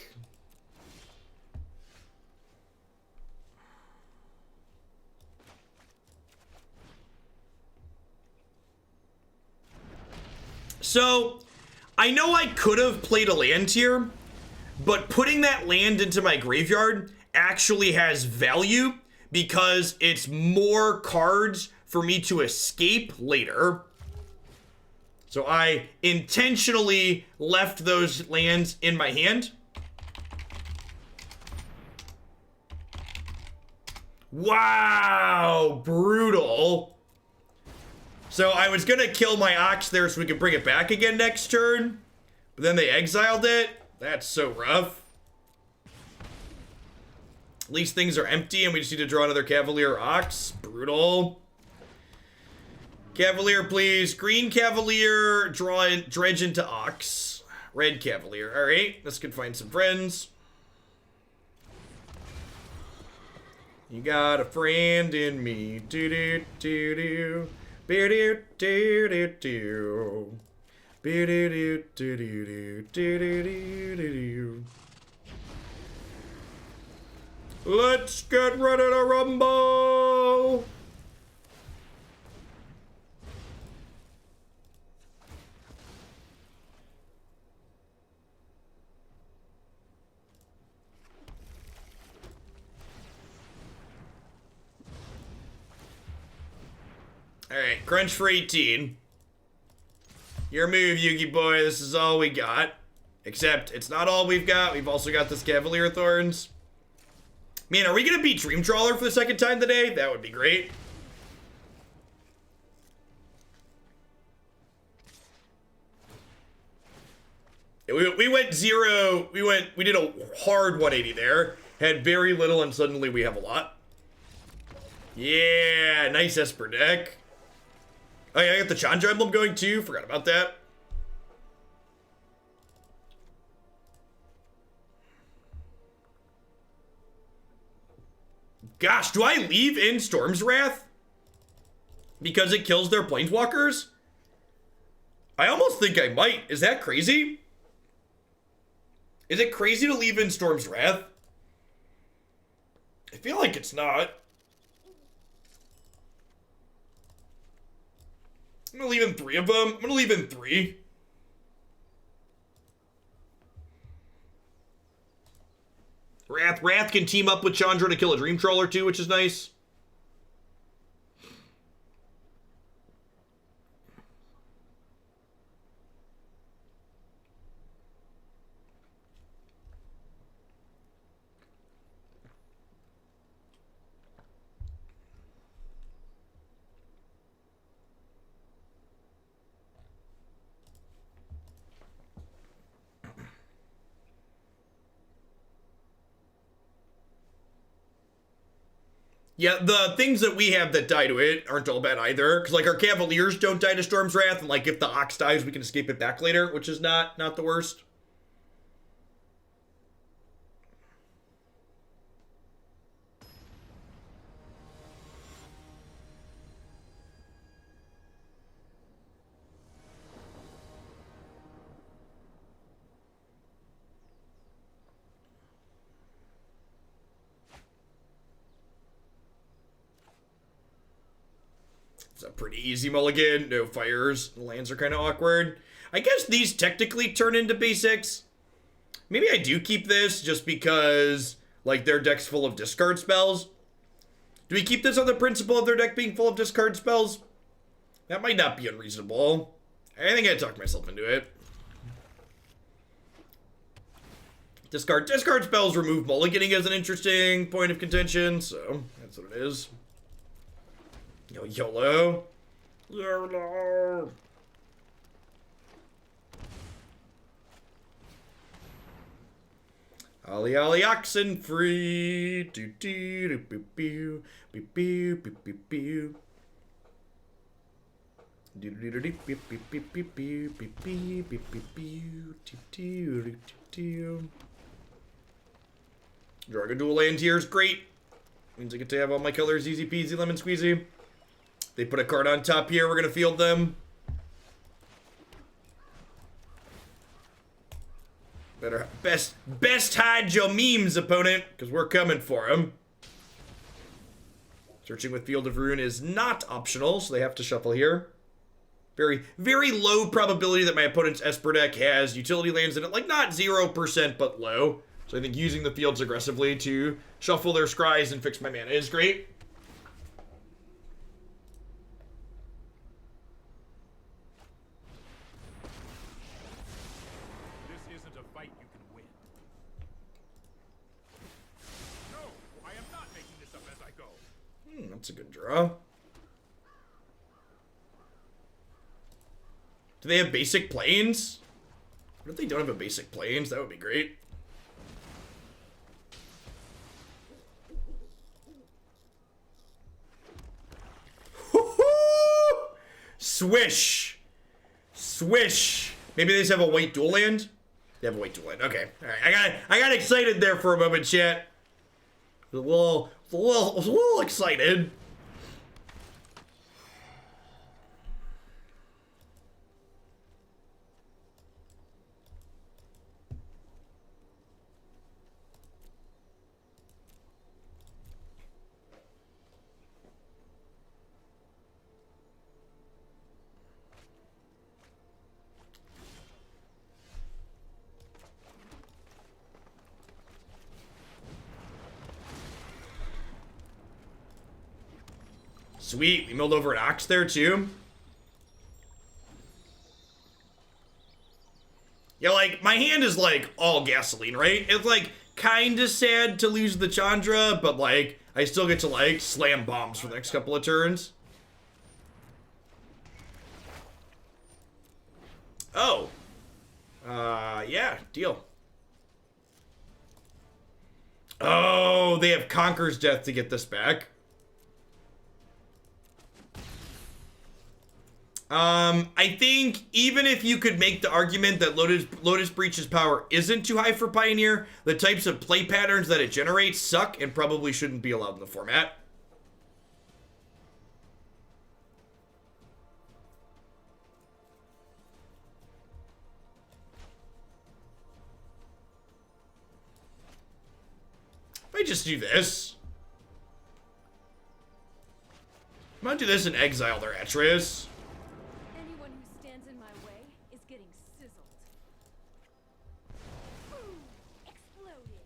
So, I know I could have played a land here, but putting that land into my graveyard actually has value because it's more cards for me to escape later. So I intentionally left those lands in my hand. Wow, brutal. So I was gonna kill my Ox there so we could bring it back again next turn, but then they exiled it. That's so rough. At least things are empty and we just need to draw another Cavalier Ox. Brutal. Cavalier, please. Green Cavalier, dredge into Ox. Red Cavalier. All right, let's go find some friends. You got a friend in me. Do do do do. Do do do do do. Do do do do do do do do. Let's get ready to rumble. Alright, crunch for 18. Your move, Yugi boy. This is all we got. Except, it's not all we've got. We've also got this Cavalier of Thorns. Man, are we going to beat Dream Trawler for the second time today? That would be great. We went zero. We did a hard 180 there. Had very little, and suddenly we have a lot. Yeah, nice Esper deck. Oh yeah, I got the Chandra emblem going too. Forgot about that. Gosh, do I leave in Storm's Wrath? Because it kills their planeswalkers? I almost think I might. Is that crazy? Is it crazy to leave in Storm's Wrath? I feel like it's not. I'm gonna leave in 3 of them. I'm gonna leave in 3. Wrath can team up with Chandra to kill a Dream Trawler too, which is nice. Yeah, the things that we have that die to it aren't all bad either. Because, like, our Cavaliers don't die to Storm's Wrath. And, like, if the Ox dies, we can escape it back later, which is not the worst. It's a pretty easy mulligan. No fires. The lands are kind of awkward. I guess these technically turn into basics. Maybe I do keep this just because, like, their deck's full of discard spells. Do we keep this on the principle of their deck being full of discard spells? That might not be unreasonable. I think I talked myself into it. Discard spells remove mulliganing as an interesting point of contention, so that's what it is. YOLO. YOLO. Ollie ollie oxen free. Do do do boo boo boo boo boo boo boo. Do do do do boo boo boo boo boo boo boo boo boo boo. Do do do do. Drawing a dual land here is great. Means I get to have all my colors easy peasy lemon squeezy. They put a card on top here, we're gonna field them. Better best hide your memes, opponent, because we're coming for him. Searching with Field of Ruin is not optional, so they have to shuffle here. Very, very low probability that my opponent's Esper deck has utility lands in it. Like, not 0%, but low. So I think using the fields aggressively to shuffle their scries and fix my mana is great. This isn't a fight you can win. No, I am not making this up as I go. That's a good draw. Do they have basic planes? What if they don't have a basic planes? That would be great. Swish. Swish. Maybe they just have a white dual land? They have a white dual land. Okay. Alright. I got excited there for a moment, chat. A little excited. Sweet, we milled over an Ox there too. Yeah, like, my hand is like all gasoline, right? It's like kinda sad to lose the Chandra, but like, I still get to like slam bombs for the next couple of turns. Oh. Yeah, deal. Oh, they have Conqueror's Death to get this back. I think even if you could make the argument that Lotus Breach's power isn't too high for Pioneer, the types of play patterns that it generates suck and probably shouldn't be allowed in the format. If I just do this. I'm gonna do this and exile their Atreus. Anyone who stands in my way is getting sizzled. Boom! Exploded.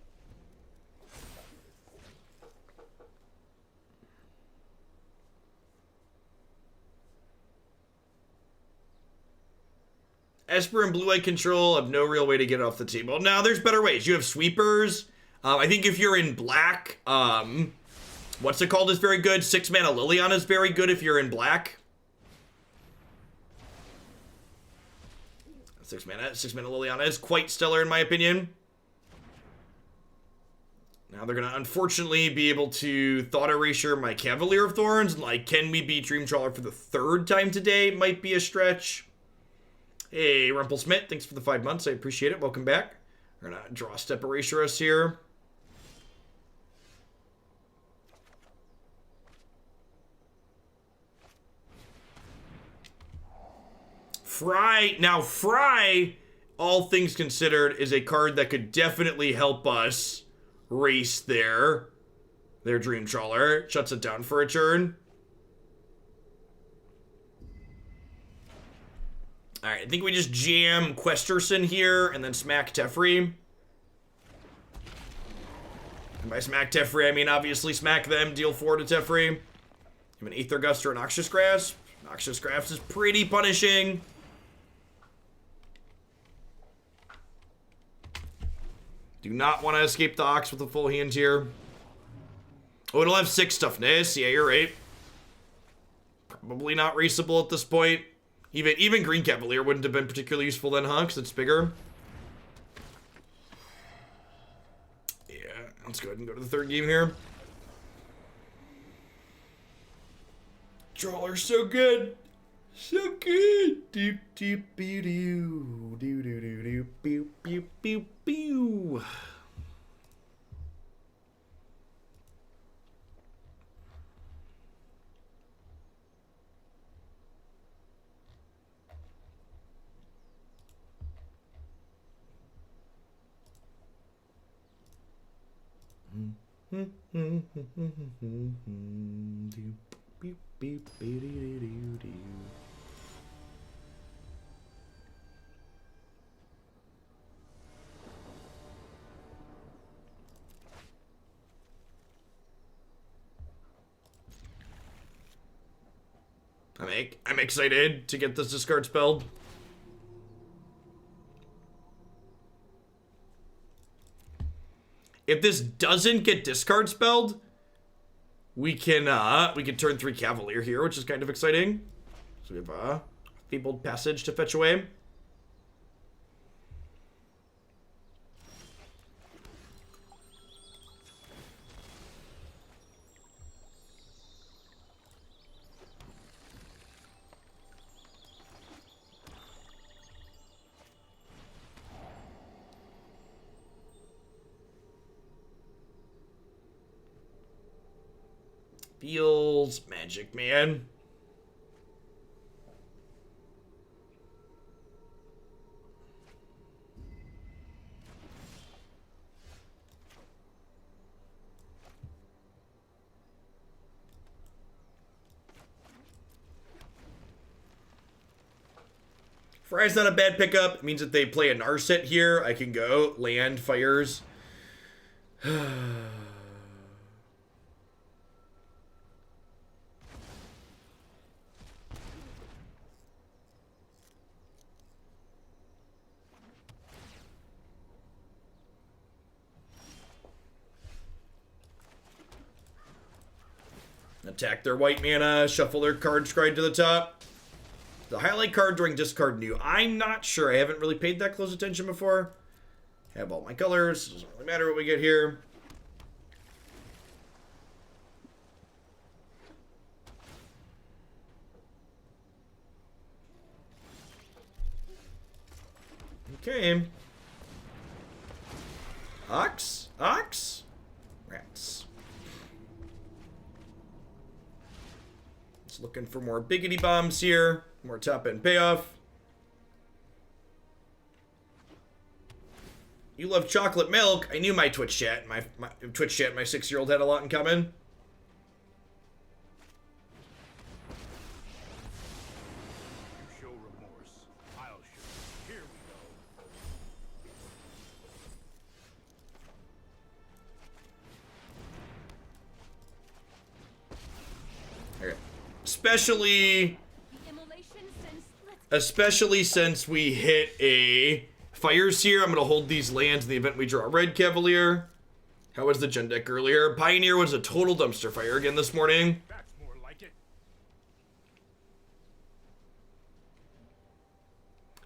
Esper and Blue-Eye Control have no real way to get it off the table. Now, there's better ways. You have sweepers. I think if you're in black, what's it called is very good. 6 mana Liliana is very good if you're in black. 6 mana Liliana is quite stellar in my opinion. Now they're gonna unfortunately be able to Thought Erasure my Cavalier of Thorns. Like, can we beat Dream Trawler for the 3rd time today? Might be a stretch. Hey, Rumplesmith, thanks for the 5 months. I appreciate it. Welcome back. We're gonna draw Step Erasure us here. Fry, all things considered, is a card that could definitely help us race their Dream Trawler. Shuts it down for a turn. Alright, I think we just jam Questerson here and then smack Teferi. And by smack Teferi, I mean obviously smack them, deal 4 to Teferi. You have an Aether Gust or a Noxious Grasp. Noxious Grasp is pretty punishing. Do not want to escape the Ox with a full hand here. Oh, it'll have 6 toughness. Yeah, you're right. Probably not raceable at this point. Even Green Cavalier wouldn't have been particularly useful then, huh? Because it's bigger. Yeah, let's go ahead and go to the 3rd game here. Trawler's so good. So good. Doop doop boo doo. Doo doo doo doo. Pew pew pew pew. I'm excited to get this discard spelled. If this doesn't get discard spelled, we can turn 3 Cavalier here, which is kind of exciting. So we have a Fabled Passage to fetch away. Feels magic, man. Fry's not a bad pickup. It means that they play a Narset here. I can go land fires. Attack their white mana, shuffle their card scribe to the top. The highlight card during discard new. I'm not sure. I haven't really paid that close attention before. Have all my colors. Doesn't really matter what we get here. Okay. Ox? Rats. Looking for more biggity bombs here. More top end payoff. You love chocolate milk. I knew my Twitch chat. My Twitch chat, my 6-year-old had a lot in common. You show remorse. I'll show. Here we go. Okay. Especially since we hit a fires here. I'm going to hold these lands in the event we draw a red Cavalier. How was the gen deck earlier? Pioneer was a total dumpster fire again this morning. That's more like it.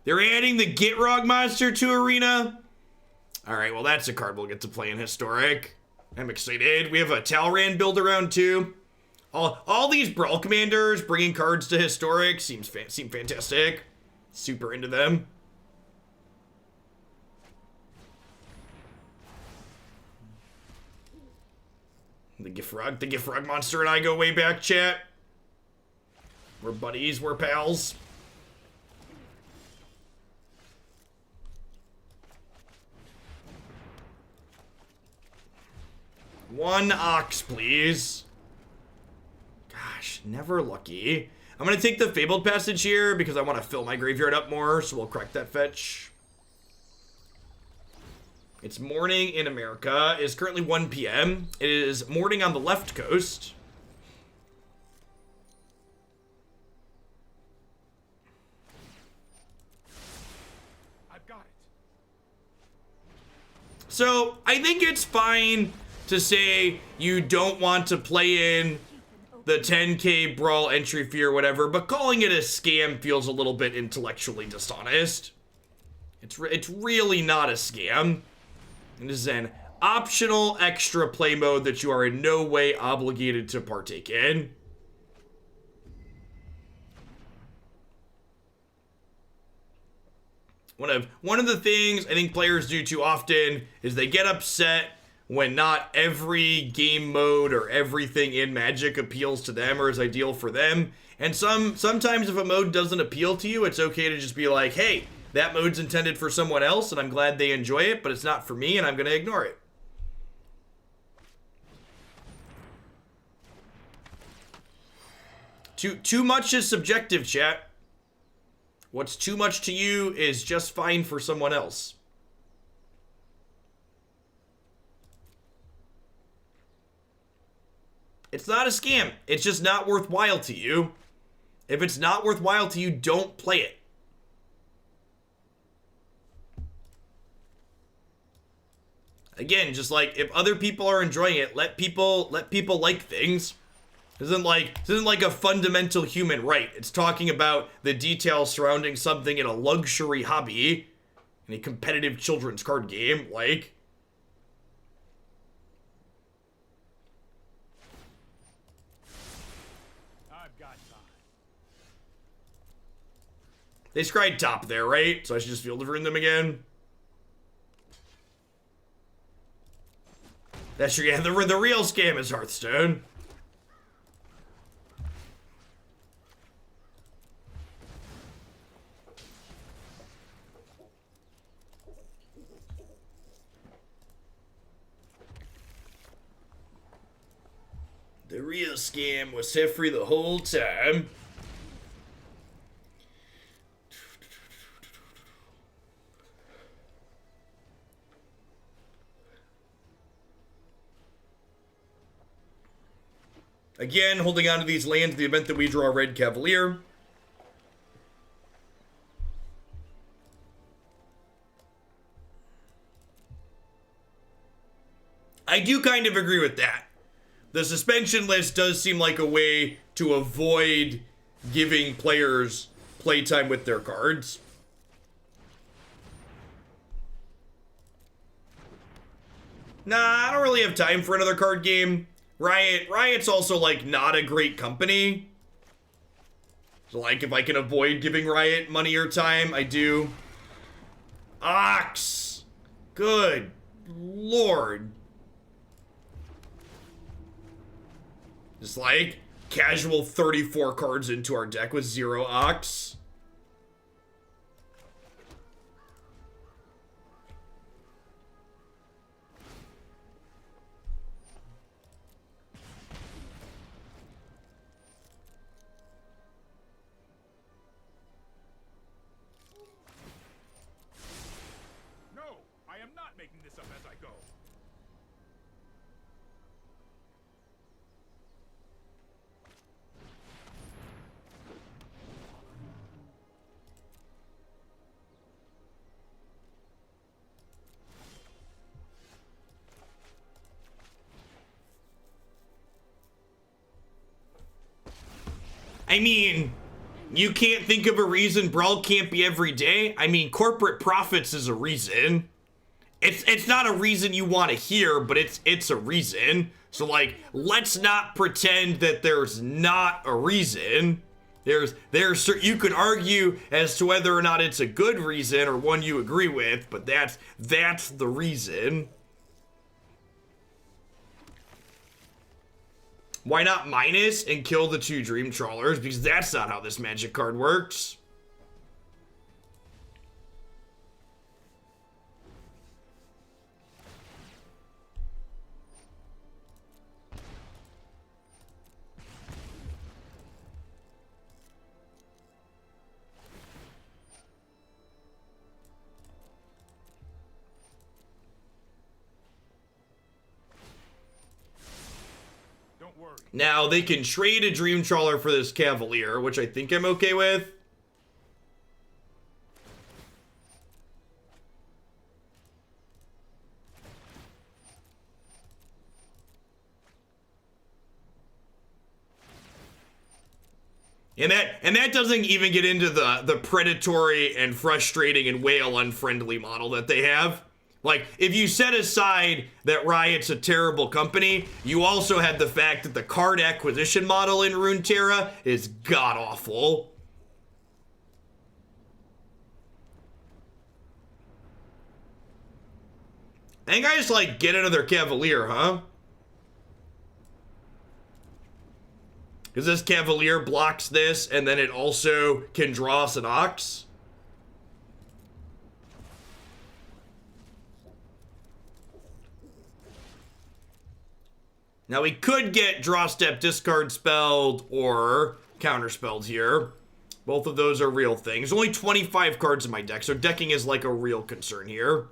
They're adding the Gitrog monster to Arena. Alright, well that's a card we'll get to play in Historic. I'm excited. We have a Talrand build around too. All these Brawl Commanders bringing cards to Historic seem fantastic. Super into them. The Gitrog monster and I go way back, chat. We're buddies, we're pals. One Ox, please. Gosh, never lucky. I'm going to take the Fabled Passage here because I want to fill my graveyard up more, so we'll crack that fetch. It's morning in America. It is currently 1 p.m. It is morning on the left coast. I've got it. So, I think it's fine to say you don't want to play in the 10k Brawl entry fee or whatever, but calling it a scam feels a little bit intellectually dishonest. It's really not a scam. It is an optional extra play mode that you are in no way obligated to partake in. One of the things I think players do too often is they get upset when not every game mode or everything in Magic appeals to them or is ideal for them. And sometimes if a mode doesn't appeal to you, it's okay to just be like, hey, that mode's intended for someone else and I'm glad they enjoy it, but it's not for me and I'm going to ignore it. Too much is subjective, chat. What's too much to you is just fine for someone else. It's not a scam. It's just not worthwhile to you. If it's not worthwhile to you, don't play it. Again, just like if other people are enjoying it, let people like things. This isn't like a fundamental human right. It's talking about the details surrounding something in a luxury hobby, in a competitive children's card game, like. I've got time. They scried top there, right? So I should just field of rune them again. That's your, yeah, the real scam is Hearthstone. The real scam was set free the whole time. Again, holding on to these lands in the event that we draw a red Cavalier. I do kind of agree with that. The suspension list does seem like a way to avoid giving players playtime with their cards. Nah, I don't really have time for another card game. Riot's also, like, not a great company. So, like, if I can avoid giving Riot money or time, I do. Ox! Good lord. Just, like, casual 34 cards into our deck with 0 Ox. Making this up as I go. I mean, you can't think of a reason Brawl can't be every day? I mean, corporate profits is a reason. It's not a reason you want to hear, but it's a reason. So, like, let's not pretend that there's not a reason. You could argue as to whether or not it's a good reason or one you agree with, but that's the reason. Why not minus and kill the 2 Dream Trawlers? Because that's not how this Magic card works. Now, they can trade a Dream Trawler for this Cavalier, which I think I'm okay with. And that doesn't even get into the predatory and frustrating and whale unfriendly model that they have. Like, if you set aside that Riot's a terrible company, you also had the fact that the card acquisition model in Runeterra is god-awful. I think I just, like, get another Cavalier, huh? Because this Cavalier blocks this, and then it also can draw us an Ox. Now we could get draw step discard spelled or counterspelled here. Both of those are real things. Only 25 cards in my deck, so decking is like a real concern here.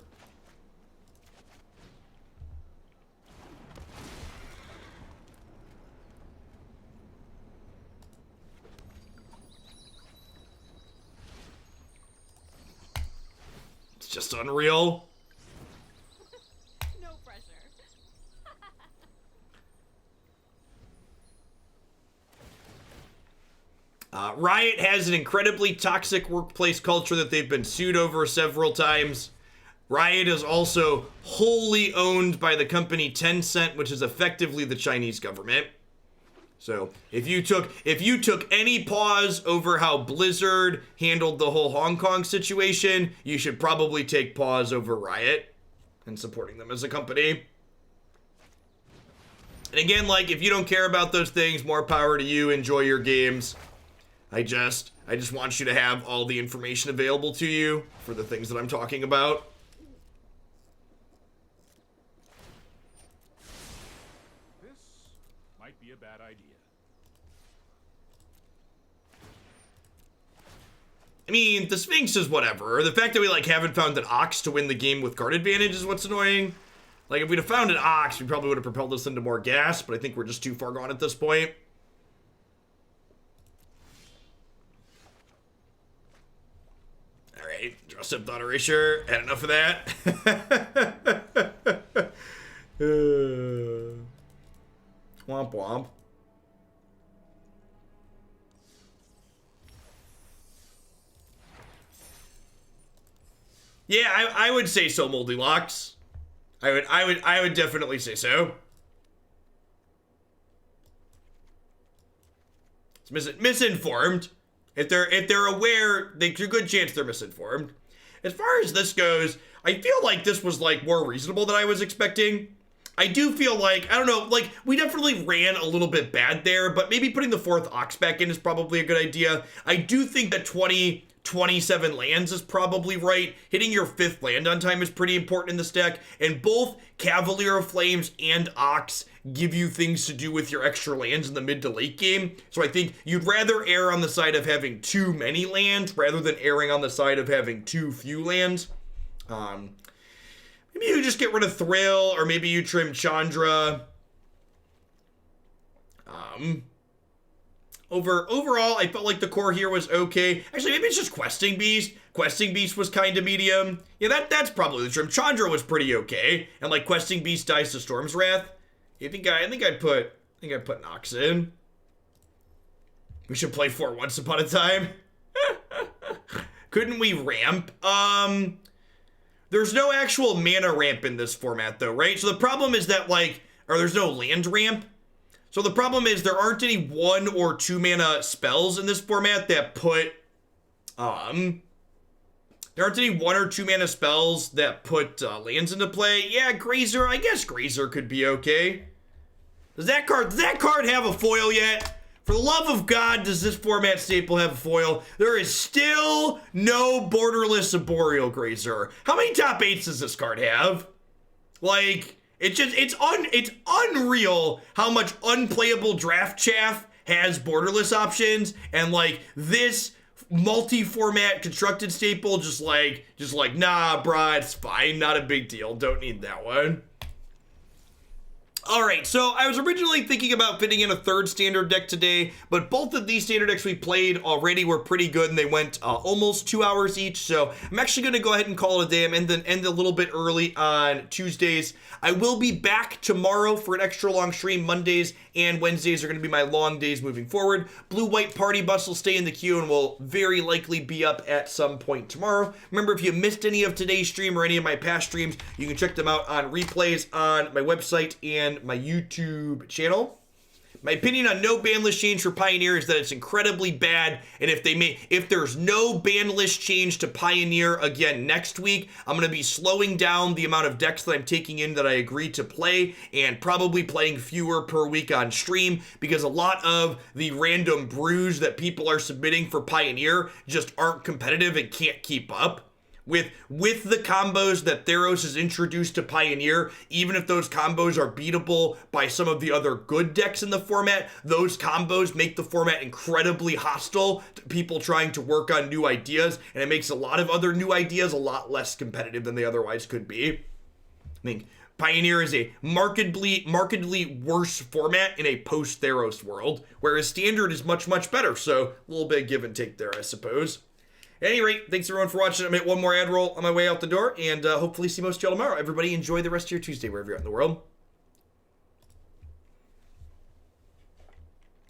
It's just unreal. No pressure. Riot has an incredibly toxic workplace culture that they've been sued over several times. Riot is also wholly owned by the company Tencent, which is effectively the Chinese government. So if you took any pause over how Blizzard handled the whole Hong Kong situation, you should probably take pause over Riot and supporting them as a company. And again, like, if you don't care about those things, more power to you. Enjoy your games. I just want you to have all the information available to you for the things that I'm talking about. This might be a bad idea. I mean, the Sphinx is whatever. The fact that we, like, haven't found an Ox to win the game with card advantage is what's annoying. Like, if we'd have found an Ox, we probably would have propelled us into more gas, but I think we're just too far gone at this point. Alright, draw step thought erasure. Had enough of that. Womp womp. Yeah, I would say so, Moldylocks. I would definitely say so. It's misinformed. If they're aware, there's a good chance they're misinformed. As far as this goes, I feel like this was like more reasonable than I was expecting. I do feel like, I don't know, like, we definitely ran a little bit bad there, but maybe putting the 4th Ox back in is probably a good idea. I do think that 27 lands is probably right. Hitting your 5th land on time is pretty important in this deck, and both Cavalier of Flames and Ox give you things to do with your extra lands in the mid to late game. So I think you'd rather err on the side of having too many lands rather than erring on the side of having too few lands. Maybe you just get rid of Thrill, or maybe you trim Chandra. Overall, I felt like the core here was okay. Actually, maybe it's just Questing Beast. Questing Beast was kind of medium. Yeah, that's probably the trim. Chandra was pretty okay, and like Questing Beast dies to Storm's Wrath. I think I'd put Nox in. We should play 4 Once Upon a Time. Couldn't we ramp? There's no actual mana ramp in this format though, right? So the problem is that there's no land ramp. So the problem is there aren't any 1 or 2 mana spells in this format that put, there aren't any 1 or 2 mana spells that put lands into play. Yeah, Grazer, I guess Grazer could be okay. Does that card have a foil yet? For the love of God, does this format staple have a foil? There is still no Borderless Arboreal Grazer. How many top 8s does this card have? Like, it's unreal how much unplayable draft chaff has borderless options, and like this multi-format constructed staple just like nah bruh, it's fine, not a big deal, don't need that one. Alright, so I was originally thinking about fitting in a 3rd standard deck today, but both of these standard decks we played already were pretty good, and they went almost 2 hours each, so I'm actually going to go ahead and call it a day. I'm end a little bit early on Tuesdays. I will be back tomorrow for an extra long stream. Mondays and Wednesdays are going to be my long days moving forward. Blue-White Party Bus will stay in the queue and will very likely be up at some point tomorrow. Remember, if you missed any of today's stream or any of my past streams, you can check them out on replays on my website and my YouTube channel. My opinion on no ban list change for Pioneer is that it's incredibly bad, and if there's no ban list change to Pioneer again next week, I'm going to be slowing down the amount of decks that I'm taking in that I agree to play, and probably playing fewer per week on stream, because a lot of the random brews that people are submitting for Pioneer just aren't competitive and can't keep up. with the combos that Theros has introduced to Pioneer, even if those combos are beatable by some of the other good decks in the format, those combos make the format incredibly hostile to people trying to work on new ideas, and it makes a lot of other new ideas a lot less competitive than they otherwise could be. I think Pioneer is a markedly worse format in a post-Theros world, whereas Standard is much, much better, so a little bit of give and take there, I suppose. At any rate, thanks everyone for watching. I'm going to hit one more ad roll on my way out the door, and hopefully see most of y'all tomorrow. Everybody enjoy the rest of your Tuesday wherever you're at in the world.